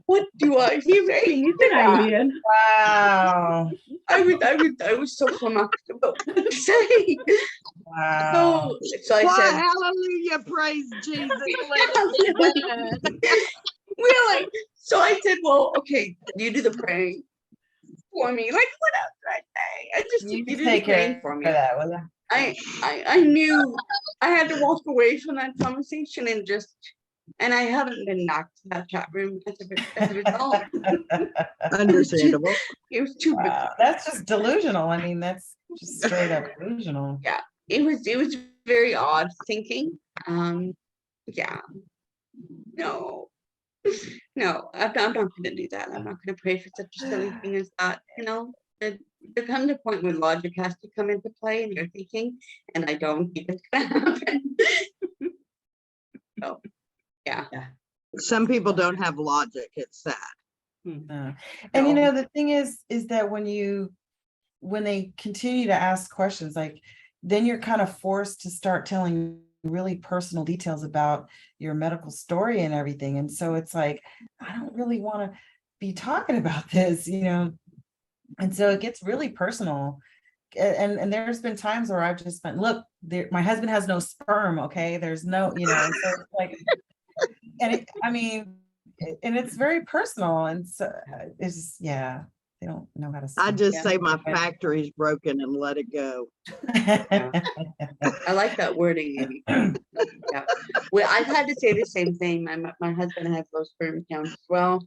Speaker 4: what do I say?
Speaker 2: He's an alien.
Speaker 6: Wow.
Speaker 4: I was so flummoxed about what to say.
Speaker 6: Wow.
Speaker 4: So I said,
Speaker 5: hallelujah, praise Jesus.
Speaker 4: Really? So I said, well, okay, you do the praying for me. Like, what else did I say? I just
Speaker 6: You
Speaker 4: do the
Speaker 6: take
Speaker 4: praying
Speaker 6: care
Speaker 4: for me.
Speaker 6: for that, will you?
Speaker 4: I knew I had to walk away from that conversation and I haven't been back to that chat room as a result.
Speaker 5: Understandable.
Speaker 4: It was too big.
Speaker 6: That's just delusional. I mean, that's just straight up delusional.
Speaker 4: Yeah, it was very odd thinking. Yeah. No. No, I'm not going to do that. I'm not going to pray for such a silly thing as that. There comes a point where logic has to come into play in your thinking, and I don't think it's going to happen. So, yeah.
Speaker 5: Some people don't have logic. It's sad.
Speaker 6: And the thing is that when they continue to ask questions, like, then you're kind of forced to start telling really personal details about your medical story and everything. And so it's like, I don't really want to be talking about this, and so it gets really personal. And there's been times where I've just been, look, my husband has no sperm, okay, there's no, and so it's like, and and it's very personal, and so it's they don't know how to
Speaker 5: I just say my
Speaker 6: but-
Speaker 5: factory's broken and let it go.
Speaker 4: I like that wording, Amy. Yeah. Well, I've had to say the same thing. My husband has low sperm count as well.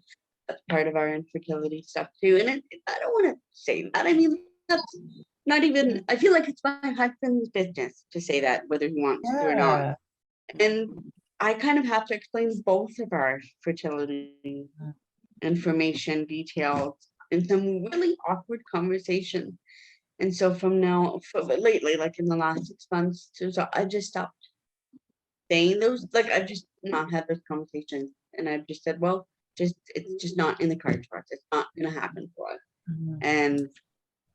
Speaker 4: That's part of our infertility stuff too. And I don't want to say that. I mean, that's not even, I feel like it's my husband's business to say that, whether he wants to or not. And I kind of have to explain both of our fertility information details in some really awkward conversation. And so from now, lately, like in the last 6 months, so I just stopped saying those, like I've just not had those conversations. And I've just said, well, it's just not in the cards for us. It's not going to happen for us. And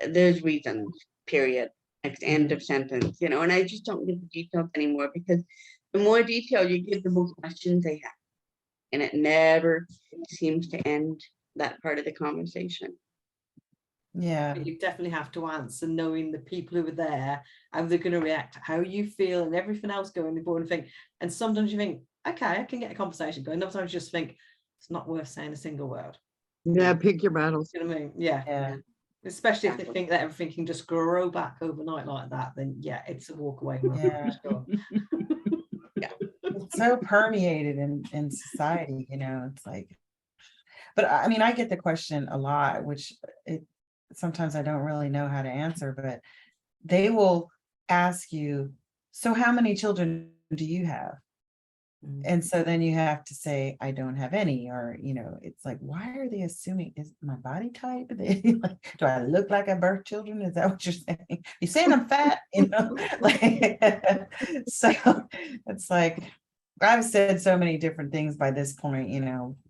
Speaker 4: there's reasons, period. Next end of sentence, and I just don't give the details anymore, because the more detail you give, the more questions they have. And it never seems to end that part of the conversation.
Speaker 6: Yeah.
Speaker 1: You definitely have to answer, knowing the people who are there, how they're going to react, how you feel, and everything else going on and think. And sometimes you think, okay, I can get a conversation going. Other times you just think it's not worth saying a single word.
Speaker 5: Yeah, pick your battles.
Speaker 1: You know what I mean? Yeah. Especially if they think that everything can just grow back overnight like that, then it's a walk away.
Speaker 6: Yeah.
Speaker 1: Sure.
Speaker 6: It's so permeated in society, it's like, but I mean, I get the question a lot, which sometimes I don't really know how to answer, but they will ask you, so how many children do you have? And so then you have to say, I don't have any, or, it's like, why are they assuming, is my body type? Do I look like I birth children? Is that what you're saying? You're saying I'm fat, so it's like, I've said so many different things by this point,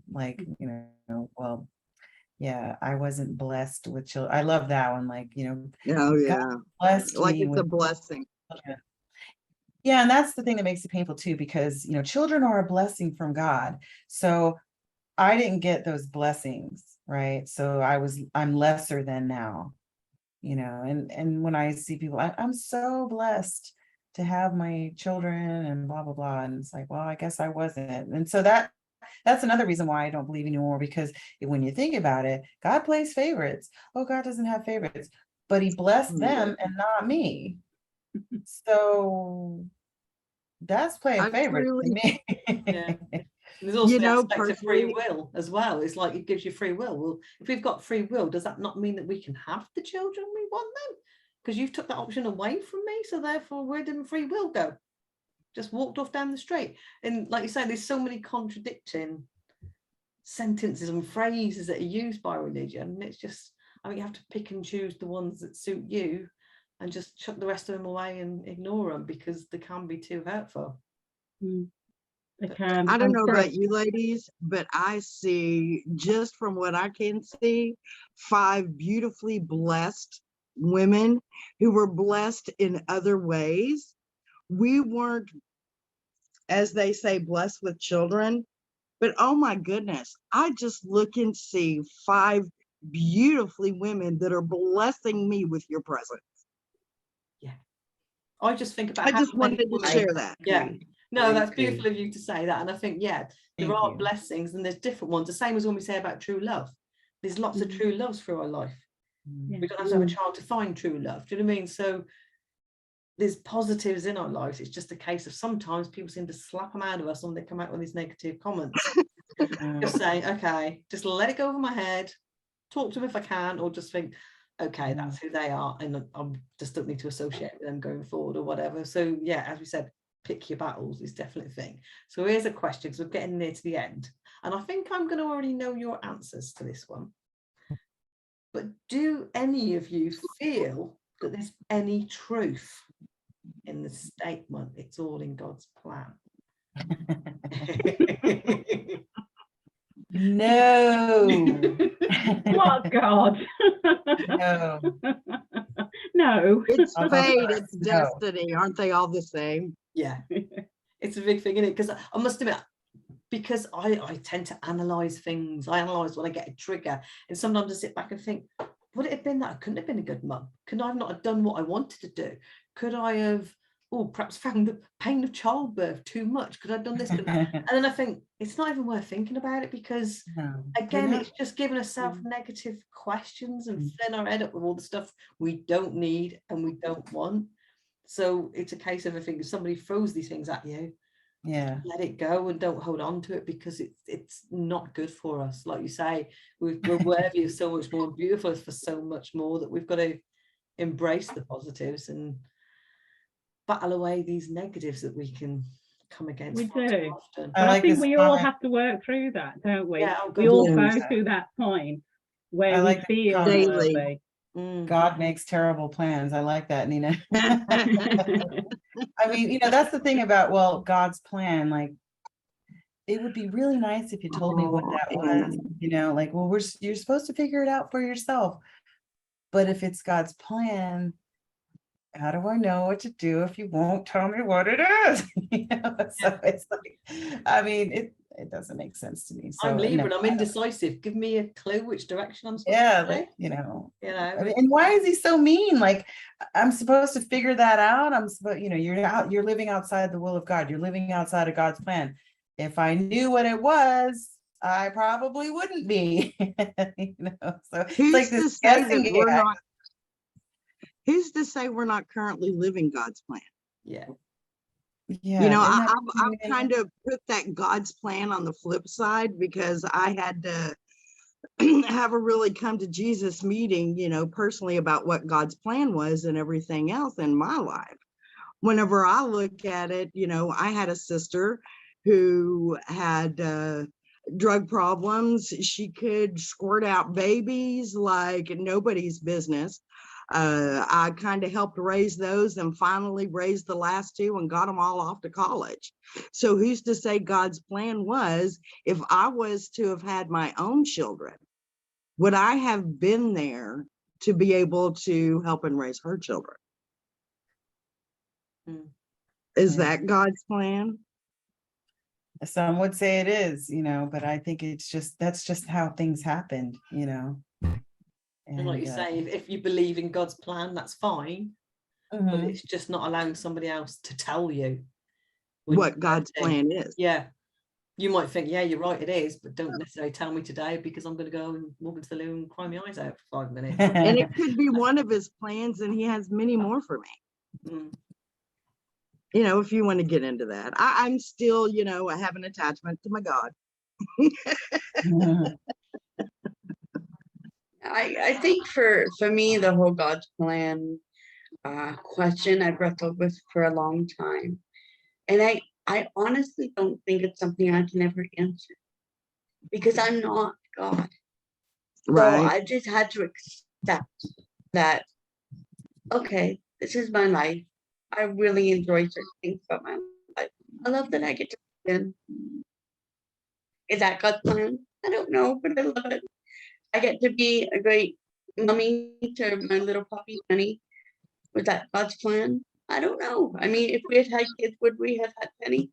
Speaker 6: well, yeah, I wasn't blessed with children. I love that one.
Speaker 5: Oh yeah.
Speaker 6: God blessed
Speaker 5: Like
Speaker 6: me
Speaker 5: it's a
Speaker 6: with
Speaker 5: blessing.
Speaker 6: children. Yeah, and that's the thing that makes it painful too, because children are a blessing from God. So I didn't get those blessings, right? So I'm lesser than now, and when I see people, I'm so blessed to have my children and blah blah blah. And it's like, well, I guess I wasn't. And so that's another reason why I don't believe anymore, because when you think about it, God plays favorites. Oh, God doesn't have favorites, but he blessed them and not me. So that's playing favorites to me.
Speaker 1: There's also the aspect of free will as well. It's like it gives you free will. Well, if we've got free will, does that not mean that we can have the children we want them? Because you've took that option away from me, so therefore where did free will go? Just walked off down the street. And like you say, there's so many contradicting sentences and phrases that are used by religion. And it's just, you have to pick and choose the ones that suit you and just chuck the rest of them away and ignore them, because they can be too hurtful.
Speaker 2: They can.
Speaker 5: I don't know about you ladies, but I see, just from what I can see, 5 beautifully blessed women who were blessed in other ways. We weren't, as they say, blessed with children, but oh my goodness, I just look and see 5 beautifully women that are blessing me with your presence.
Speaker 1: I just think about
Speaker 5: I just wanted to share that.
Speaker 1: No, that's beautiful of you to say that. And I think, there are blessings and there's different ones. The same as when we say about true love. There's lots of true loves through our life. We don't have to have a child to find true love. Do you know what I mean? So there's positives in our lives. It's just a case of sometimes people seem to slap them out of us when they come out with these negative comments. Just saying, okay, just let it go over my head. Talk to them if I can, or just think, okay, that's who they are, and I just don't need to associate with them going forward or whatever. So as we said, pick your battles is definitely a thing. So here's a question, because we're getting near to the end. And I think I'm going to already know your answers to this one. But do any of you feel that there's any truth in the statement, it's all in God's plan?
Speaker 6: No.
Speaker 2: What God?
Speaker 6: No.
Speaker 2: No.
Speaker 5: It's
Speaker 6: I'll
Speaker 5: fate,
Speaker 6: start.
Speaker 5: it's
Speaker 6: No.
Speaker 5: destiny. Aren't they all the same?
Speaker 1: Yeah, it's a big thing, isn't it? Because I must admit, because I tend to analyze things. I analyze when I get a trigger, and sometimes I sit back and think, would it have been that I couldn't have been a good mum? Could I not have done what I wanted to do? Could I have, perhaps found the pain of childbirth too much? Could I have done this? Could that? And then I think it's not even worth thinking about it, because
Speaker 6: No.
Speaker 1: again,
Speaker 6: We're
Speaker 1: it's just giving ourselves
Speaker 6: Mm.
Speaker 1: negative questions and
Speaker 6: Mm.
Speaker 1: filling our head up with all the stuff we don't need and we don't want. So it's a case of, I think, if somebody throws these things at you,
Speaker 6: Yeah.
Speaker 1: let it go and don't hold on to it, because it's not good for us. Like you say, we're worthy of so much more, beautiful for so much more, that we've got to embrace the positives and battle away these negatives that we can come against.
Speaker 2: We
Speaker 1: far too
Speaker 2: do.
Speaker 1: often.
Speaker 2: But I
Speaker 6: like
Speaker 2: think
Speaker 6: this
Speaker 2: we all
Speaker 6: comment.
Speaker 2: have to work through that, don't we?
Speaker 1: Yeah, oh
Speaker 2: We
Speaker 1: God,
Speaker 2: all
Speaker 5: yes.
Speaker 2: go through that point
Speaker 6: I
Speaker 2: where we
Speaker 6: like that
Speaker 2: feel
Speaker 6: comment.
Speaker 5: Daily.
Speaker 2: worthy.
Speaker 6: God makes terrible plans. I like that, Nina. I mean, that's the thing about, well, God's plan, like, it would be really nice if you told me what that was, like, well, you're supposed to figure it out for yourself. But if it's God's plan, how do I know what to do if you won't tell me what it is? So it's like, I mean, it doesn't make sense to me. So
Speaker 1: I'm Libra,
Speaker 6: no,
Speaker 1: and I'm indecisive. Give me a clue which direction I'm supposed
Speaker 6: yeah,
Speaker 1: to go.
Speaker 6: like,
Speaker 1: I mean,
Speaker 6: and why is he so mean? Like, I'm supposed to figure that out. I'm supposed, you're living outside the will of God. You're living outside of God's plan. If I knew what it was, I probably wouldn't be. So it's like
Speaker 5: Who's
Speaker 6: this
Speaker 5: to say
Speaker 6: guessing
Speaker 5: that we're
Speaker 6: game.
Speaker 5: not? Who's to say we're not currently living God's plan?
Speaker 1: yeah.
Speaker 6: Yeah,
Speaker 5: You know,
Speaker 6: isn't that
Speaker 5: I've
Speaker 6: fascinating?
Speaker 5: kind of put that God's plan on the flip side, because I had to have a really come to Jesus meeting, personally, about what God's plan was and everything else in my life. Whenever I look at it, I had a sister who had drug problems. She could squirt out babies like nobody's business. I kind of helped raise those and finally raised the last two and got them all off to college. So who's to say God's plan was, if I was to have had my own children, would I have been there to be able to help and raise her children? Is that God's plan?
Speaker 6: Some would say it is, but I think that's just how things happened,
Speaker 1: And like you say, if you believe in God's plan, that's fine. But it's just not allowing somebody else to tell you
Speaker 5: what God's plan is.
Speaker 1: Yeah. You might think, yeah, you're right, it is, but don't necessarily tell me today, because I'm going to go and walk into the loo and cry my eyes out for 5 minutes.
Speaker 5: And it could be one of his plans, and he has many more for me. If you want to get into that. I'm still, I have an attachment to my God.
Speaker 4: I think for me, the whole God's plan question I've wrestled with for a long time. And I honestly don't think it's something I can ever answer, because I'm not God.
Speaker 5: Right.
Speaker 4: So I just had to accept that, okay, this is my life. I really enjoy certain things about my life. I love that I get to spend. Is that God's plan? I don't know, but I love it. I get to be a great mommy to my little puppy, Penny. Was that God's plan? I don't know. I mean, if we had had kids, would we have had Penny?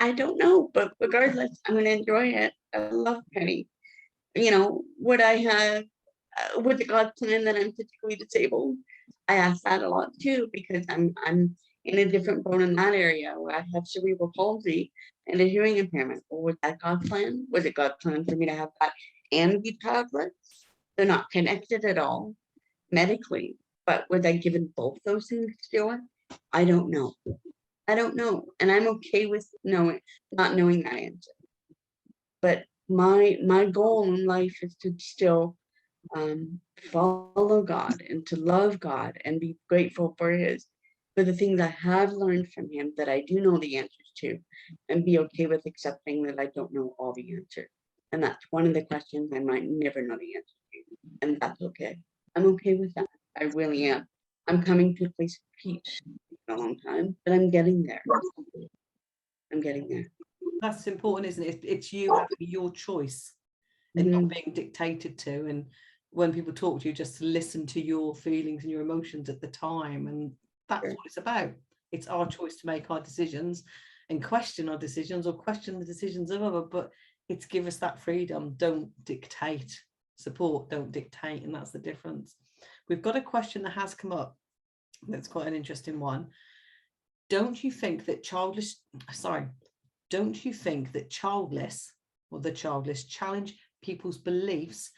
Speaker 4: I don't know, but regardless, I'm going to enjoy it. I love Penny. Would I have, with the God's plan that I'm physically disabled? I ask that a lot too, because I'm in a different boat in that area where I have cerebral palsy and a hearing impairment. Well, was that God's plan? Was it God's plan for me to have that and be childless? They're not connected at all medically, but was I given both those things to do it? I don't know. And I'm okay with not knowing that answer. But my goal in life is to still follow God and to love God and be grateful for the things I have learned from him that I do know the answers to, and be okay with accepting that I don't know all the answers. And that's one of the questions I might never know the answer to. And that's okay. I'm okay with that. I really am. I'm coming to a place of peace for a long time, but I'm getting there. I'm getting there.
Speaker 1: That's important, isn't it? It's you having your choice and not being dictated to. And when people talk to you, just to listen to your feelings and your emotions at the time. And that's what it's about. It's our choice to make our decisions and question our decisions or question the decisions of others. But it's give us that freedom. Don't dictate. Support, don't dictate. And that's the difference. We've got a question that has come up. That's quite an interesting one. Don't you think that childless or the childless challenge people's beliefs,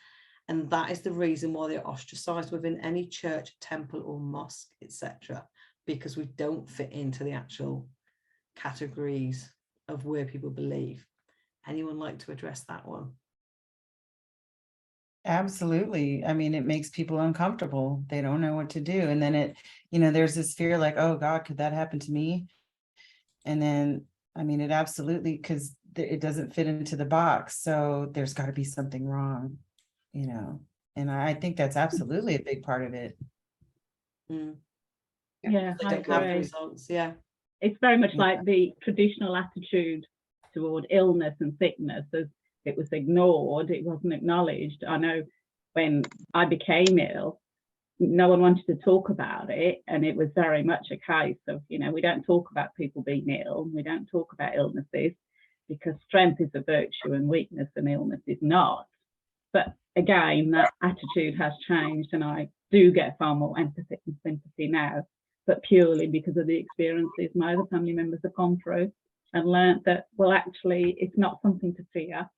Speaker 1: and that is the reason why they're ostracized within any church, temple or mosque, etc., because we don't fit into the actual categories of where people believe? Anyone like to address that one?
Speaker 6: Absolutely. I mean, it makes people uncomfortable. They don't know what to do. And then it, there's this fear like, oh God, could that happen to me? And then, I mean, it absolutely, because it doesn't fit into the box. So there's got to be something wrong, and I think that's absolutely a big part of it.
Speaker 2: Yeah,
Speaker 1: They
Speaker 2: I
Speaker 1: don't have the
Speaker 2: agree.
Speaker 1: results. Yeah.
Speaker 2: It's very much like the traditional attitude toward illness and sickness, as it was ignored, it wasn't acknowledged. I know when I became ill, no one wanted to talk about it, and it was very much a case of, we don't talk about people being ill, we don't talk about illnesses, because strength is a virtue and weakness and illness is not. But again, that attitude has changed, and I do get far more empathy and sympathy now, but purely because of the experiences my other family members have gone through and learned that, well, actually, it's not something to fear.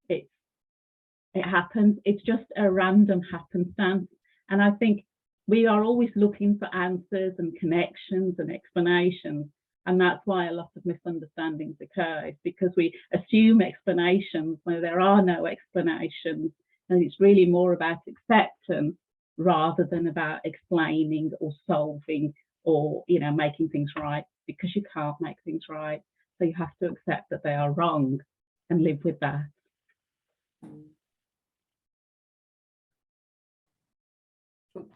Speaker 2: It happens. It's just a random happenstance. And I think we are always looking for answers and connections and explanations. And that's why a lot of misunderstandings occur, because we assume explanations where there are no explanations. And it's really more about acceptance rather than about explaining or solving or, making things right, because you can't make things right. So you have to accept that they are wrong and live with that.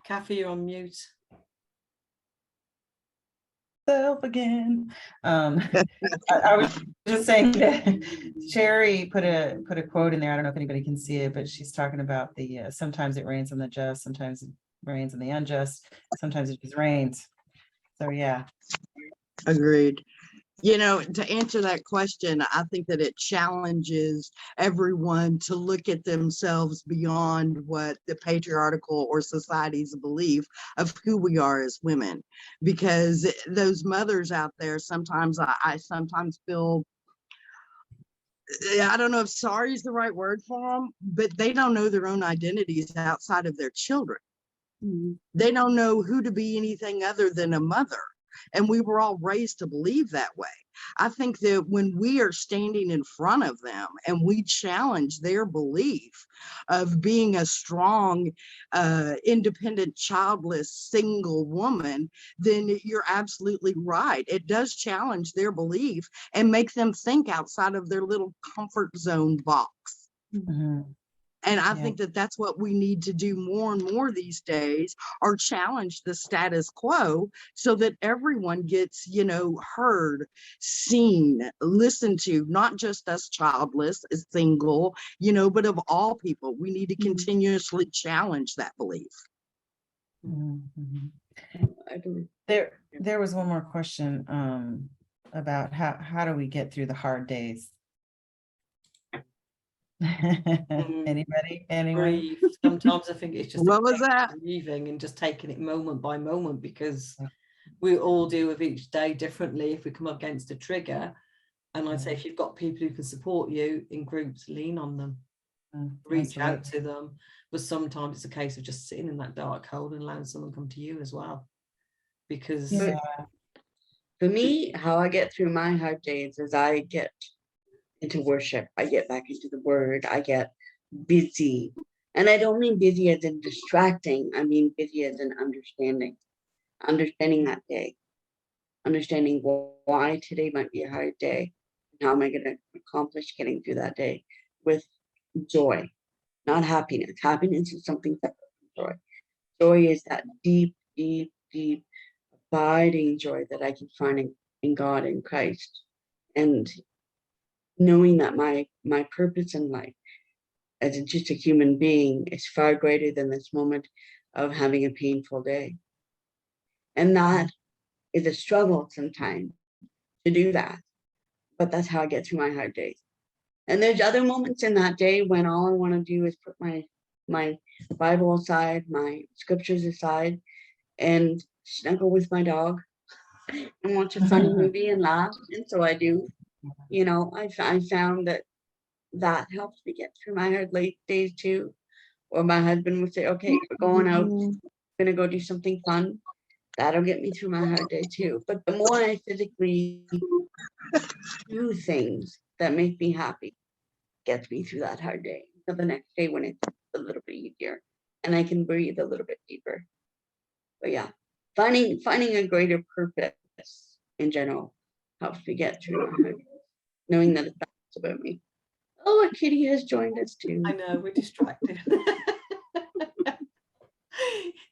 Speaker 1: Cathy, you're on mute.
Speaker 6: Self again. I was just saying that Sherry put a quote in there. I don't know if anybody can see it, but she's talking about the sometimes it rains on the just, sometimes it rains on the unjust, sometimes it just rains. So yeah.
Speaker 5: Agreed. To answer that question, I think that it challenges everyone to look at themselves beyond what the patriarchal or society's belief of who we are as women, because those mothers out there, sometimes I sometimes feel, I don't know if sorry is the right word for them, but they don't know their own identities outside of their children. They don't know who to be anything other than a mother. And we were all raised to believe that way. I think that when we are standing in front of them and we challenge their belief of being a strong, independent, childless, single woman, then you're absolutely right. It does challenge their belief and make them think outside of their little comfort zone box. And I think that that's what we need to do more and more these days, or challenge the status quo so that everyone gets, heard, seen, listened to, not just us childless, single, but of all people. We need to continuously challenge that belief.
Speaker 6: There was one more question about how do we get through the hard days? Anybody? Anyone?
Speaker 1: Breathe. Sometimes I think it's just
Speaker 5: What was that?
Speaker 1: breathing and just taking it moment by moment, because we all deal with each day differently. If we come up against a trigger, and I'd say if you've got people who can support you in groups, lean on them, reach out to them. But sometimes it's a case of just sitting in that dark hole and allowing someone come to you as well. Because
Speaker 4: for me, how I get through my hard days is I get into worship, I get back into the word, I get busy. And I don't mean busy as in distracting, I mean busy as in understanding that day, understanding why today might be a hard day. How am I going to accomplish getting through that day with joy, not happiness. Happiness is something separate from joy. Joy is that deep, deep, deep, abiding joy that I can find in God and Christ. And knowing that my purpose in life as just a human being is far greater than this moment of having a painful day. And that is a struggle sometimes to do that. But that's how I get through my hard days. And there's other moments in that day when all I want to do is put my Bible aside, my scriptures aside, and snuggle with my dog and watch a funny movie and laugh. And so I do. You know, I found that helps me get through my hard late days too. Or my husband would say, okay, we're going out, we're gonna go do something fun. That'll get me through my hard day too. But the more I physically do things that make me happy, gets me through that hard day. So the next day when it's a little bit easier and I can breathe a little bit deeper. But yeah, finding a greater purpose in general helps me get through my hard days, knowing that it's about me. Oh, a kitty has joined us too.
Speaker 1: I know, we're distracted.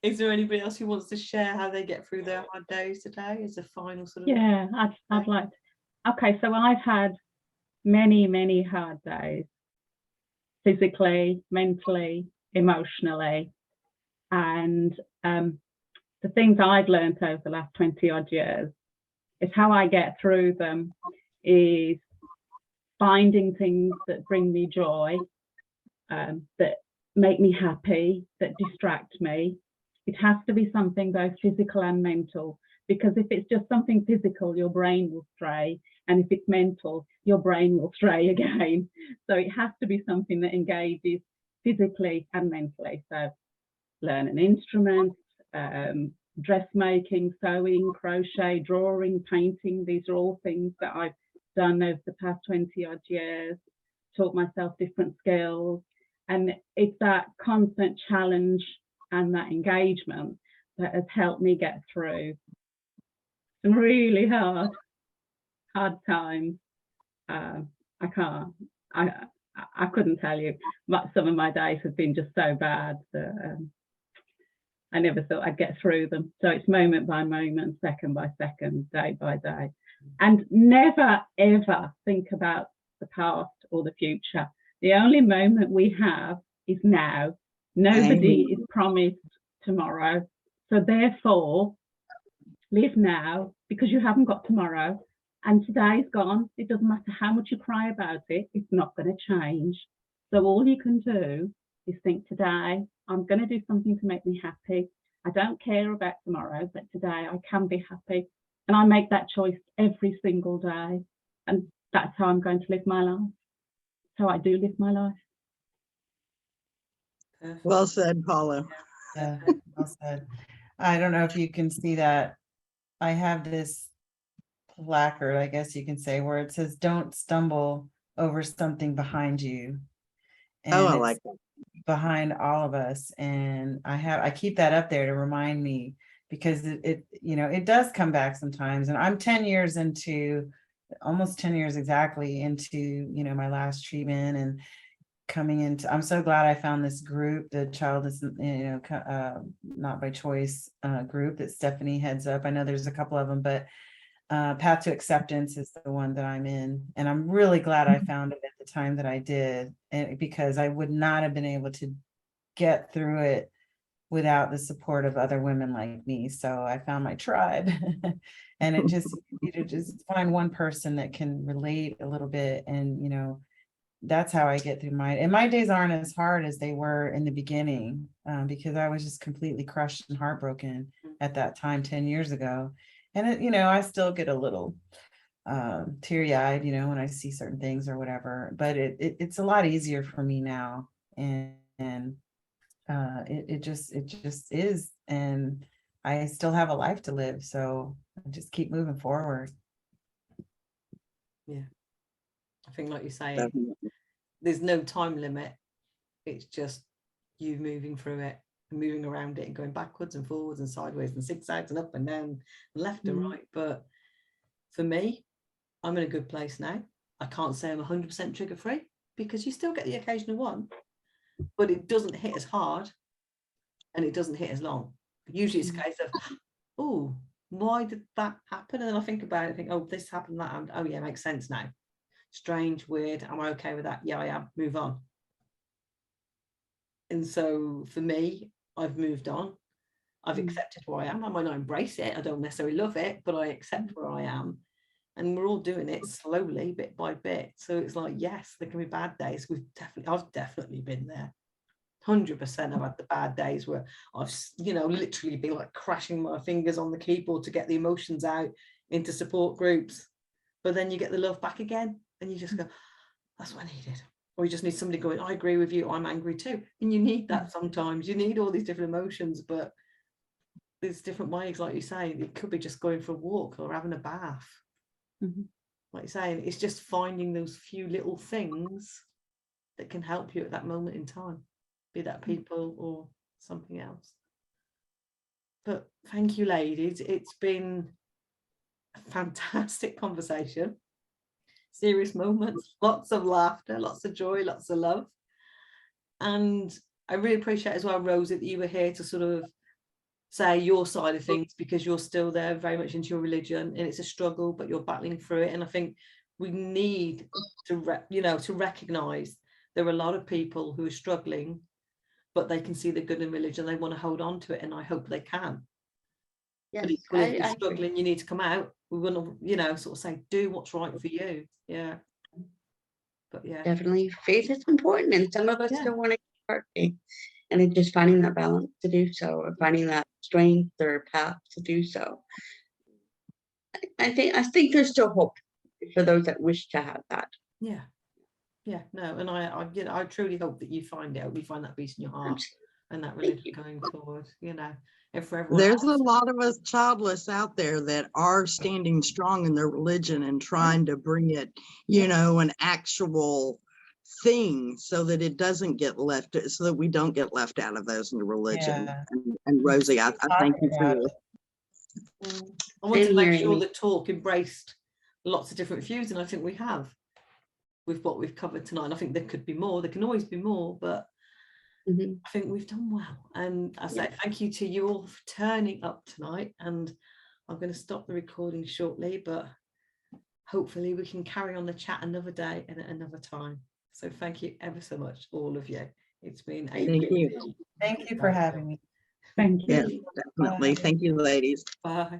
Speaker 1: Is there anybody else who wants to share how they get through their hard days today as a final sort of?
Speaker 2: Yeah, I'd like to. Okay, so I've had many hard days, physically, mentally, emotionally, and the things I've learned over the last 20 odd years is how I get through them is finding things that bring me joy, that make me happy, that distract me. It has to be something both physical and mental, because if it's just something physical, your brain will stray. And if it's mental, your brain will stray again. So it has to be something that engages physically and mentally. So learn an instrument, dressmaking, sewing, crochet, drawing, painting. These are all things that I've done over the past 20 odd years, taught myself different skills. And it's that constant challenge and that engagement that has helped me get through some really hard times. I couldn't tell you, but some of my days have been just so bad that I never thought I'd get through them. So it's moment by moment, second by second, day by day. And never, ever think about the past or the future. The only moment we have is now. Nobody is promised tomorrow. So therefore, live now, because you haven't got tomorrow. And today's gone. It doesn't matter how much you cry about it, it's not going to change. So all you can do is think, today, I'm going to do something to make me happy. I don't care about tomorrow, but today I can be happy. And I make that choice every single day. And that's how I'm going to live my life. That's how I do live my life.
Speaker 1: Perfect.
Speaker 5: Well said, Paula.
Speaker 6: Yeah, well said. I don't know if you can see that. I have this placard, I guess you can say, where it says, don't stumble over something behind you. And
Speaker 5: I like that.
Speaker 6: Behind all of us. And I keep that up there to remind me, because it does come back sometimes. And I'm 10 years into, almost 10 years exactly into, my last treatment, and coming into, I'm so glad I found this group, the Childless, Not by Choice group that Stephanie heads up. I know there's a couple of them, but Path to Acceptance is the one that I'm in. And I'm really glad I found it at the time that I did, because I would not have been able to get through it without the support of other women like me. So I found my tribe. And it just, just find one person that can relate a little bit. And, that's how I get through and my days aren't as hard as they were in the beginning, because I was just completely crushed and heartbroken at that time 10 years ago. And I still get a little teary-eyed, when I see certain things or whatever, but it's a lot easier for me now. And it just is. And I still have a life to live. So I just keep moving forward.
Speaker 1: Yeah. I think, like you say,
Speaker 5: Definitely.
Speaker 1: there's no time limit. It's just you moving through it and moving around it and going backwards and forwards and sideways and zigzags and up and down and left and right. But for me, I'm in a good place now. I can't say I'm 100% trigger free, because you still get the occasional one, but it doesn't hit as hard and it doesn't hit as long. Usually it's a case of, oh, why did that happen? And then I think about it and think, oh, this happened, that happened. Oh yeah, makes sense now. Strange, weird. Am I okay with that? Yeah, I am. Move on. And so for me, I've moved on. I've accepted where I am. I might not embrace it. I don't necessarily love it, but I accept where I am. And we're all doing it slowly, bit by bit. So it's like, yes, there can be bad days. I've definitely been there. 100% I've had the bad days where I've, literally been like crashing my fingers on the keyboard to get the emotions out into support groups. But then you get the love back again and you just go, that's what I needed. Or you just need somebody going, I agree with you, I'm angry too. And you need that sometimes. You need all these different emotions, but there's different ways, like you say. It could be just going for a walk or having a bath. Like you're saying, it's just finding those few little things that can help you at that moment in time, be that people or something else. But thank you, ladies. It's been a fantastic conversation. Serious moments, lots of laughter, lots of joy, lots of love. And I really appreciate as well, Rosie, that you were here to sort of say your side of things, because you're still there very much into your religion and it's a struggle, but you're battling through it. And I think we need to recognize there are a lot of people who are struggling, but they can see the good in religion. They want to hold on to it, and I hope they can.
Speaker 4: Yes,
Speaker 1: But equally, if you're struggling, you need to come out. We want to, sort of say, do what's right for you. Yeah. But yeah.
Speaker 4: Definitely, faith is important, and some of us don't want to start faith, and it's just finding that balance to do so, or finding that strength or path to do so. I think there's still hope for those that wish to have that.
Speaker 1: Yeah. No, and I truly hope that you find it. You find that peace in your heart and that religion going forward. And for everyone
Speaker 5: There's
Speaker 1: else.
Speaker 5: a lot of us childless out there that are standing strong in their religion and trying to bring it, an actual thing, so that it doesn't get left, so that we don't get left out of those in the religion.
Speaker 6: Yeah.
Speaker 5: And Rosie, I thank you for your.
Speaker 1: I want to make sure the talk embraced lots of different views, and I think we have with what we've covered tonight. And I think there could be more. There can always be more, but I think we've done well. And I say thank you to you all for turning up tonight. And I'm going to stop the recording shortly, but hopefully we can carry on the chat another day and at another time. So thank you ever so much, all of you. It's been
Speaker 6: Thank you for having me.
Speaker 2: Thank you.
Speaker 5: Yes, definitely. Thank you, ladies.
Speaker 1: Bye.